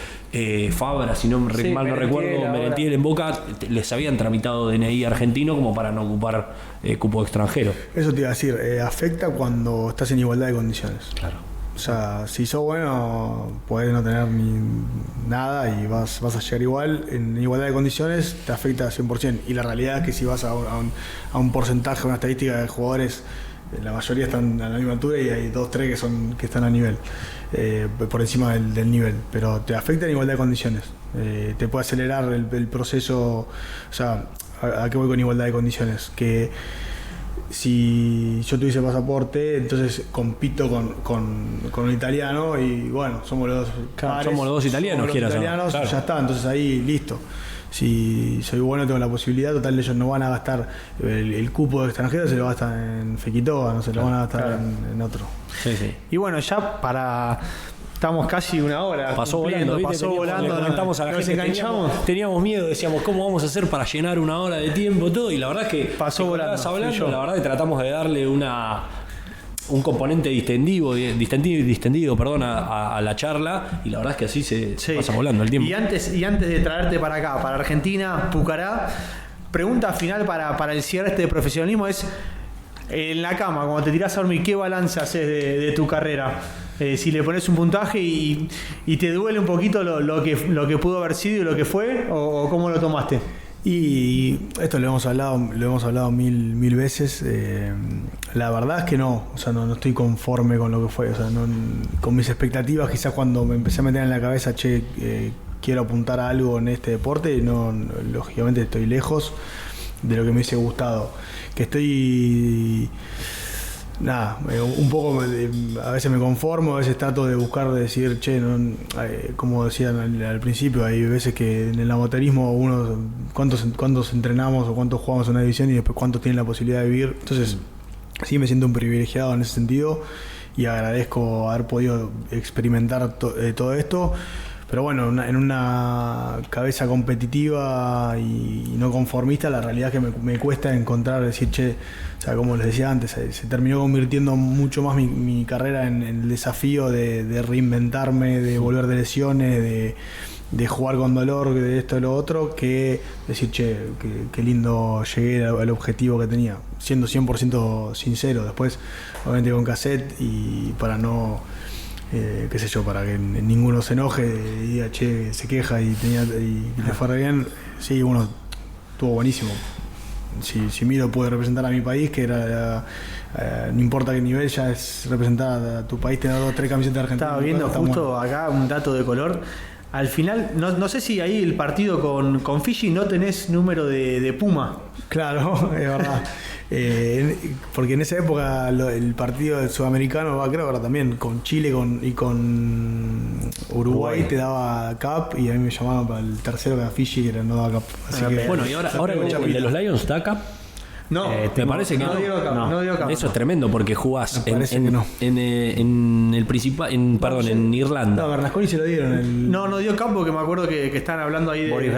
Fabra, si no mal no recuerdo, Merentiel en Boca, les habían tramitado DNI argentino como para no ocupar cupo extranjero.
Eso te iba a decir, afecta cuando estás en igualdad de condiciones.
Claro.
O sea, si sos bueno, podés no tener ni nada y vas a llegar igual. En igualdad de condiciones te afecta 100%. Y la realidad es que si vas a un porcentaje, una estadística de jugadores, la mayoría están a la misma altura y hay 2-3 que están a nivel, por encima del nivel. Pero te afecta en igualdad de condiciones. Te puede acelerar el proceso. O sea, ¿a qué voy con igualdad de condiciones? Que si yo tuviese pasaporte, entonces compito con un italiano y bueno, somos los dos pares,
somos los dos italianos,
claro. Ya está, entonces ahí listo. Si soy bueno, tengo la posibilidad, total, ellos no van a gastar el cupo de extranjeros, se lo gastan en Fequitoa, no se lo van a gastar en otro.
Sí.
Y bueno, ya estamos casi una hora.
Pasó volando, le comentamos a la gente, teníamos miedo, decíamos cómo vamos a hacer para llenar una hora de tiempo, todo, y la verdad es que
pasó volando.
Hablando, la verdad que tratamos de darle un componente distendido, a la charla, y la verdad es que así se pasa volando el tiempo.
Y antes de traerte para acá, para Argentina, Pucará, pregunta final para el cierre de profesionalismo es: en la cama, cuando te tirás a dormir, ¿qué balance haces de tu carrera? Si le pones un puntaje y te duele un poquito lo que pudo haber sido y lo que fue, o cómo lo tomaste.
Y esto lo hemos hablado mil veces. La verdad es que no estoy conforme con lo que fue. O sea, con mis expectativas, quizás cuando me empecé a meter en la cabeza, quiero apuntar a algo en este deporte, lógicamente estoy lejos de lo que me hubiese gustado. Que estoy... un poco a veces me conformo, a veces trato de buscar, de decir, como decían al principio, hay veces que en el amateurismo cuántos entrenamos o cuántos jugamos en una división y después cuántos tienen la posibilidad de vivir. Entonces sí me siento un privilegiado en ese sentido y agradezco haber podido experimentar todo esto. Pero bueno, en una cabeza competitiva y no conformista, la realidad es que me cuesta encontrar, decir, o sea, como les decía antes, se terminó convirtiendo mucho más mi carrera en el desafío de reinventarme, de volver de lesiones, de jugar con dolor, de esto y lo otro, que decir, qué lindo llegué al objetivo que tenía, siendo 100% sincero. Después, obviamente con cassette, y para no... para que ninguno se enoje y diga, se queja y le fue re bien. Sí, uno estuvo buenísimo. Si Miro puede representar a mi país, que era no importa qué nivel, ya es representar a tu país, tener 2 o 3 camisetas de Argentina.
Estaba viendo justo acá un dato de color. Al final, no sé si ahí el partido con Fiji no tenés número de Puma.
Claro, es verdad. Porque en esa época el partido del sudamericano, creo que ahora también, con Chile y con Uruguay te daba cap, y a mí me llamaban para el tercero, que era Fiji, que no daba cap. Así que,
bueno, y ahora el de los Lions da cap.
No,
me parece que
no dio cap.
Eso es tremendo, porque jugás en el principal, en Irlanda.
No, Bernasconi se lo dieron.
No dio cap, porque me acuerdo que están hablando ahí de Boris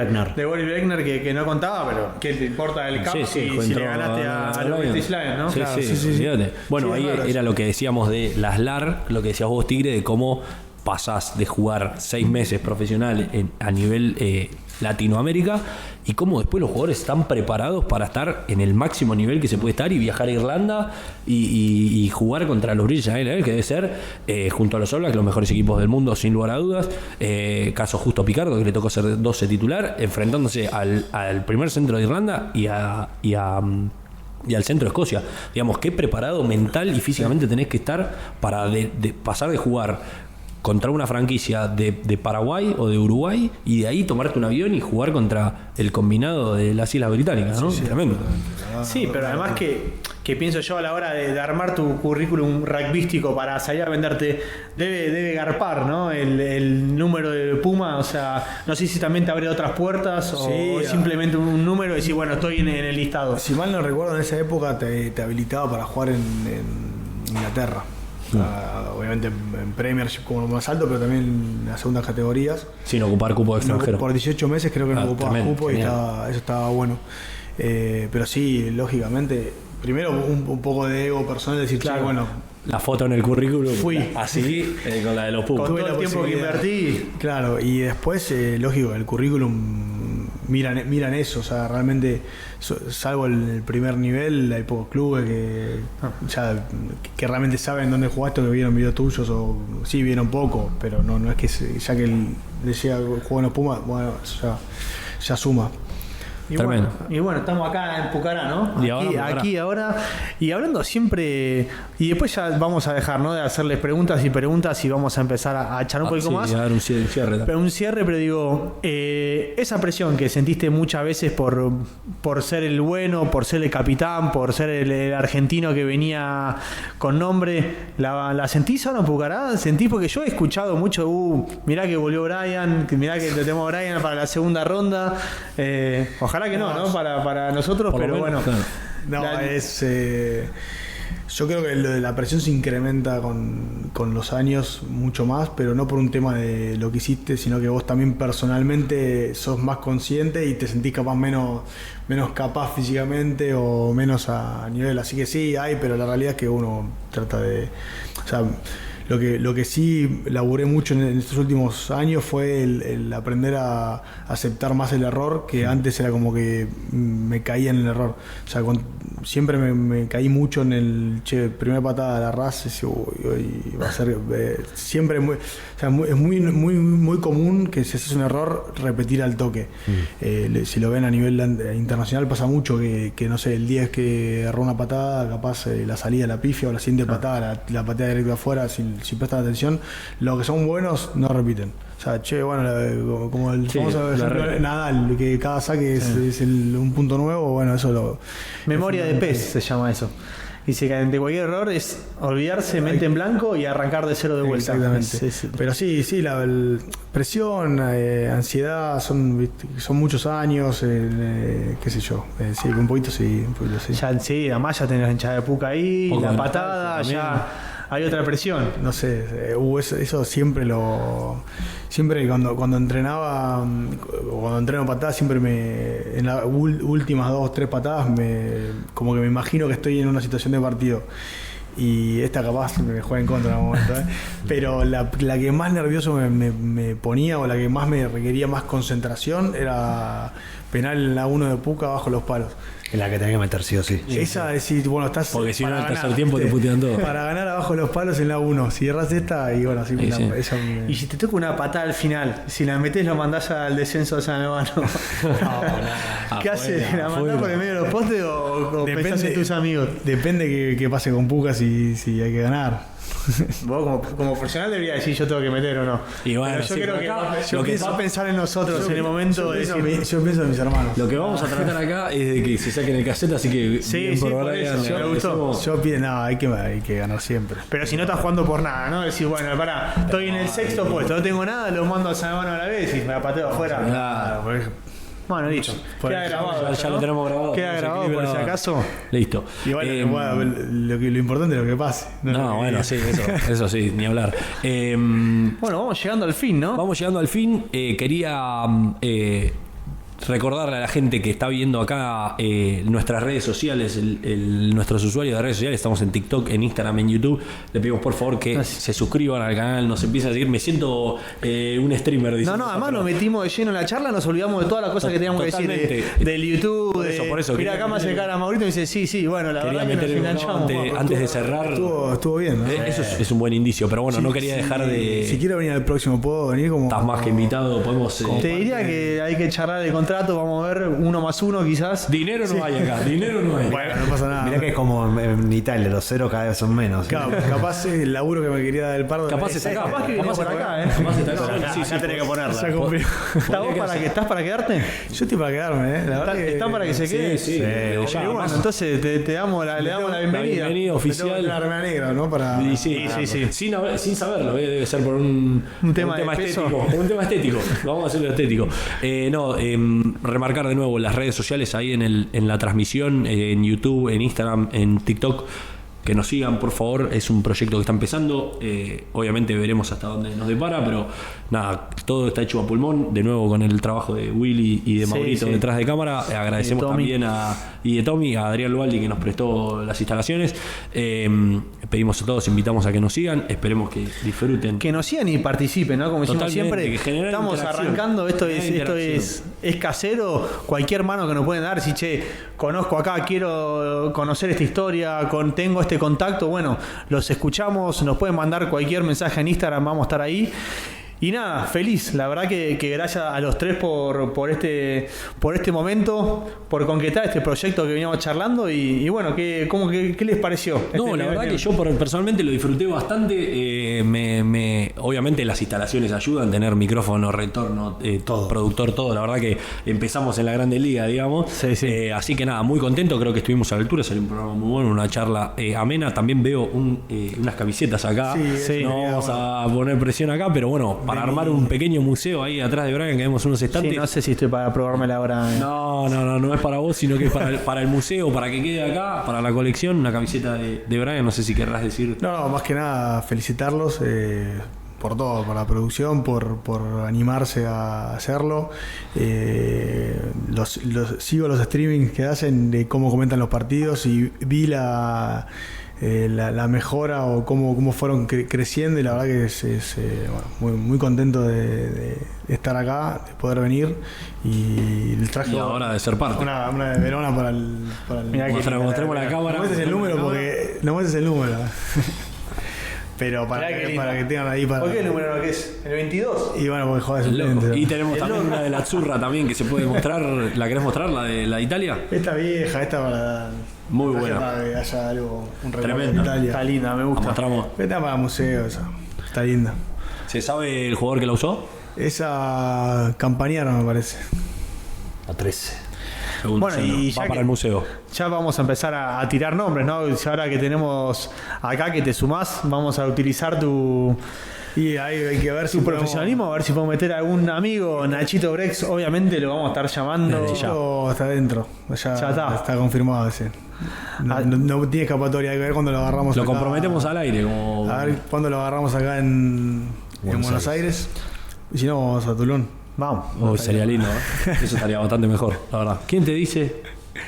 Beckner, que no contaba, pero ¿qué te importa el cap si le ganaste a los British Lions, ¿no?
Sí. Bueno, ahí era lo que decíamos de las LAR, lo que decías vos, Tigre, de cómo pasás de jugar 6 meses profesional a nivel Latinoamérica y cómo después los jugadores están preparados para estar en el máximo nivel que se puede estar y viajar a Irlanda y jugar contra los British Islanders, que debe ser junto a los All Blacks los mejores equipos del mundo sin lugar a dudas. Caso justo a Picardo, que le tocó ser 12 titular, enfrentándose al primer centro de Irlanda y al centro de Escocia. Digamos, qué preparado mental y físicamente tenés que estar para de pasar de jugar contra una franquicia de Paraguay o de Uruguay y de ahí tomarte un avión y jugar contra el combinado de las Islas Británicas, ¿no? Tremendo.
Sí, pero además que pienso yo a la hora de armar tu currículum rugbyístico para salir a venderte, debe garpar, ¿no? El número de Puma, o sea, no sé si también te abre otras puertas o simplemente un número y decir, bueno, estoy en el listado.
Si mal no recuerdo, en esa época te habilitaba para jugar en Inglaterra. Obviamente en Premiership como lo más alto, pero también en las segundas categorías.
Sin ocupar cupo de extranjero.
Por 18 meses creo que no ocupaba
tremendo,
cupo y eso estaba bueno. Pero sí, lógicamente, primero un poco de ego personal, decir,
claro,
bueno,
la foto en el currículum.
Fui.
Así, con la de los Pumas.
Con todo el tiempo que invertí.
Claro, y después, lógico, el currículum miran eso, o sea, realmente, salvo el primer nivel, hay pocos clubes que realmente saben dónde jugaste o que vieron videos tuyos, o sí, vieron poco, pero no es que ya que decía juego en los Pumas, bueno, ya suma.
Y bueno, estamos acá en Pucará, ¿no?
Y
ahora. Y hablando siempre. Y después ya vamos a dejar, ¿no? De hacerles preguntas y vamos a empezar a echar un poquito más.
A dar un cierre.
Pero un cierre, pero digo, esa presión que sentiste muchas veces por ser el bueno, por ser el capitán, por ser el argentino que venía con nombre, ¿la sentís ahora en Pucará? ¿Sentís? Porque yo he escuchado mucho, mirá que volvió Brian, mirá que tenemos a Brian para la segunda ronda. Ojalá que no, para nosotros,
por
pero
menos,
bueno.
Claro. Yo creo que lo de la presión se incrementa con los años mucho más, pero no por un tema de lo que hiciste, sino que vos también personalmente sos más consciente y te sentís capaz menos capaz físicamente o menos a nivel. Así que sí, pero la realidad es que uno trata de... O sea, lo que sí laburé mucho en estos últimos años fue el aprender a aceptar más el error, que antes era como que me caía en el error. O sea, siempre me caí mucho en el primera patada de la raza, y va a ser siempre es muy común que si haces un error repetir al toque. Si lo ven a nivel internacional pasa mucho que no sé, el 10 que erró una patada, capaz la salida la pifia o la siguiente patada la patea directo afuera si prestan atención. Los que son buenos no repiten. O sea, como el famoso ejemplo de Nadal, que cada saque es un punto nuevo, bueno, eso lo...
Memoria de pez se llama eso. Dice que ante cualquier error es olvidarse, mente en blanco y arrancar de cero de vuelta.
Exactamente. Pero sí, la presión, ansiedad, son muchos años, qué sé yo. Sí, un poquito sí.
Ya, sí, además ya tenés la hinchada de Puca ahí, la patada, ya hay otra presión.
No sé, eso siempre cuando entrenaba, o cuando entreno patadas, siempre en las últimas 2-3 patadas como que me imagino que estoy en una situación de partido. Y esta capaz me juega en contra en algún momento, pero la que más nervioso me ponía, o la que más me requería más concentración, era penal en la 1 de Puca bajo los palos.
En la que tenés que meter sí o sí.
Esa es decir, bueno, estás...
Porque si no, en el tercer tiempo te putean todo.
Para ganar abajo los palos en la 1. Si erras esta, y bueno,
sí.
Y si te toca una patada al final, si la metés, lo mandás al descenso de San Albano. ¿Qué haces? ¿La mandás por el medio de los postes o pensás en tus amigos?
Depende que pase con Puca si hay que ganar.
Vos como profesional deberías decir yo tengo que meter o no.
Y bueno,
pero yo creo que va a pensar en nosotros en el momento de decir,
yo pienso en mis hermanos.
Lo que vamos a tratar acá es de que se saquen el cassette, así que
por eso, me gustó.
Yo pido, hay que ganar siempre.
Pero si no estás jugando por nada, ¿no? Decir, bueno, estoy en el sexto puesto, no tengo nada, lo mando a San Albano a la vez y me la pateo afuera.
Claro,
bueno, listo. Queda grabado.
Ya lo tenemos grabado.
Queda grabado por si acaso.
Listo.
Igual, lo importante es lo que pase.
Sí, eso sí, ni hablar.
Bueno, vamos llegando al fin, ¿no?
Vamos llegando al fin. Quería recordarle a la gente que está viendo acá nuestras redes sociales, nuestros usuarios de redes sociales, estamos en TikTok, en Instagram, en YouTube. Le pedimos por favor que se suscriban al canal, nos empiecen a seguir. Me siento un streamer.
No, además nos metimos de lleno en la charla, nos olvidamos de todas las cosas que teníamos que decir del YouTube.
Por eso.
Mira, acá me hace cara a Maurito y me dice, sí, bueno, la
quería
verdad que nos enganchamos.
antes de cerrar.
Estuvo bien, ¿no?
Eso es un buen indicio, pero bueno, no quería dejar de...
Si quiero venir al próximo, ¿puedo venir como...?
Estás más que invitado, podemos...
Te diría que hay que charlar el contrato, vamos a ver, 1+1 quizás.
Dinero no hay acá, dinero no hay.
Bueno, no pasa nada.
Mirá que es como en Italia, los ceros cada vez son menos.
Claro, capaz el laburo que me quería dar el Pardo.
Capaz está acá.
Capaz que viene por acá,
Capaz está acá.
Acá tenés que ponerla.
Ya cumplió.
¿Estás para quedarte?
Yo estoy para quedarme, La verdad que...
¿Está para que se quede?
Sí, ya,
Bueno,
más.
entonces le damos la bienvenida.
Bienvenida oficial.
La remera negra, ¿no? Para...
Sí.
Sin saberlo, debe ser por un
tema de peso.
estético. Un tema estético. Vamos a hacerlo estético. Remarcar de nuevo las redes sociales ahí en la transmisión, en YouTube, en Instagram, en TikTok. Que nos sigan, por favor. Es un proyecto que está empezando. Obviamente veremos hasta dónde nos depara, pero nada, todo está hecho a pulmón. De nuevo con el trabajo de Willy y de Maurito detrás de cámara. Agradecemos también de Tommy, a Adrián Lualdi, que nos prestó las instalaciones. Pedimos a todos, invitamos a que nos sigan. Esperemos que disfruten.
Que nos sigan y participen, ¿no? Como decimos
Totalmente,
siempre, estamos arrancando. Esto es casero. Cualquier mano que nos pueden dar. Si conozco acá, quiero conocer esta historia, tengo este contacto, bueno, los escuchamos, nos pueden mandar cualquier mensaje en Instagram, vamos a estar ahí. Y nada, feliz, la verdad que gracias a los tres por este momento, por concretar este proyecto que veníamos charlando y bueno, ¿qué les pareció?
No, la verdad que yo personalmente lo disfruté bastante. Obviamente las instalaciones ayudan, tener micrófono, retorno, todo, productor, todo. La verdad que empezamos en la Grande Liga, digamos.
Sí.
Así que nada, muy contento, creo que estuvimos a la altura, salió un programa muy bueno, una charla amena. También veo unas camisetas acá.
Sí,
no vamos a poner presión acá, pero bueno, para armar un pequeño museo ahí atrás de Brian, que vemos unos estantes.
Sí, no sé si estoy para probármela ahora.
No es para vos, sino que es para el museo, para que quede acá, para la colección, una camiseta de Brian. No sé si querrás decir.
No, más que nada felicitarlos por todo, por la producción, por animarse a hacerlo. Sigo los streamings que hacen de cómo comentan los partidos y vi la mejora o cómo fueron creciendo, y la verdad que es muy contento de estar acá, de poder venir, y el traje
y ahora de ser parte
una de Verona para el
Mirá que mostremos la cámara.
no muestres el número porque no muestres el número pero para que tengan ahí para...
¿Por qué el número que es? ¿El 22?
Y bueno, porque joder,
y tenemos también una de la Azzurra también que se puede mostrar. ¿La querés mostrar? ¿La de Italia?
Esta vieja, esta para...
Muy buena.
Para que haya algo, un recuerdo
Tremenda.
de Italia.
Está linda, me gusta.
La mostramos.
Esta para museo, esa. Está linda.
¿Se sabe el jugador que la usó?
Esa Campañaro me parece.
A 13.
Bueno, y
va
ya
para el museo.
Ya vamos a empezar a tirar nombres, ¿no? Ahora que tenemos acá que te sumás, vamos a utilizar tu...
Y ahí hay que ver si
tu profesionalismo, a ver si podemos meter a algún amigo. Nachito Brex, obviamente lo vamos a estar llamando.
Nachito está dentro. Ya está confirmado ese. No tiene escapatoria, hay que ver cuando lo agarramos
Lo
acá.
comprometemos al aire. Como...
A ver cuando lo agarramos acá en Buenos Aires. Y si no, vamos a Tulón.
Vamos.
Sería lindo, ¿eh? Eso estaría bastante mejor, la verdad. ¿Quién te dice?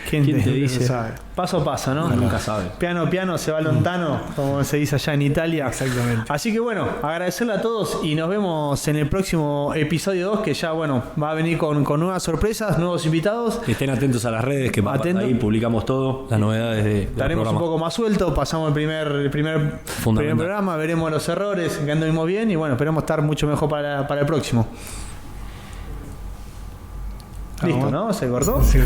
¿Quién te dice?
Sabe.
Paso a paso, ¿no?
Nunca sabe.
Piano se va lontano, como se dice allá en Italia.
Exactamente.
Así que bueno, agradecerle a todos y nos vemos en el próximo episodio 2, que ya bueno, va a venir con nuevas sorpresas, nuevos invitados.
Estén atentos a las redes, que ahí publicamos todo, las novedades del
Estaremos
programa.
un poco más sueltos, pasamos el primer programa, veremos los errores, que anduvimos bien y bueno, esperamos estar mucho mejor para el próximo. Listo, ¿no? ¿Se cortó?
Sí.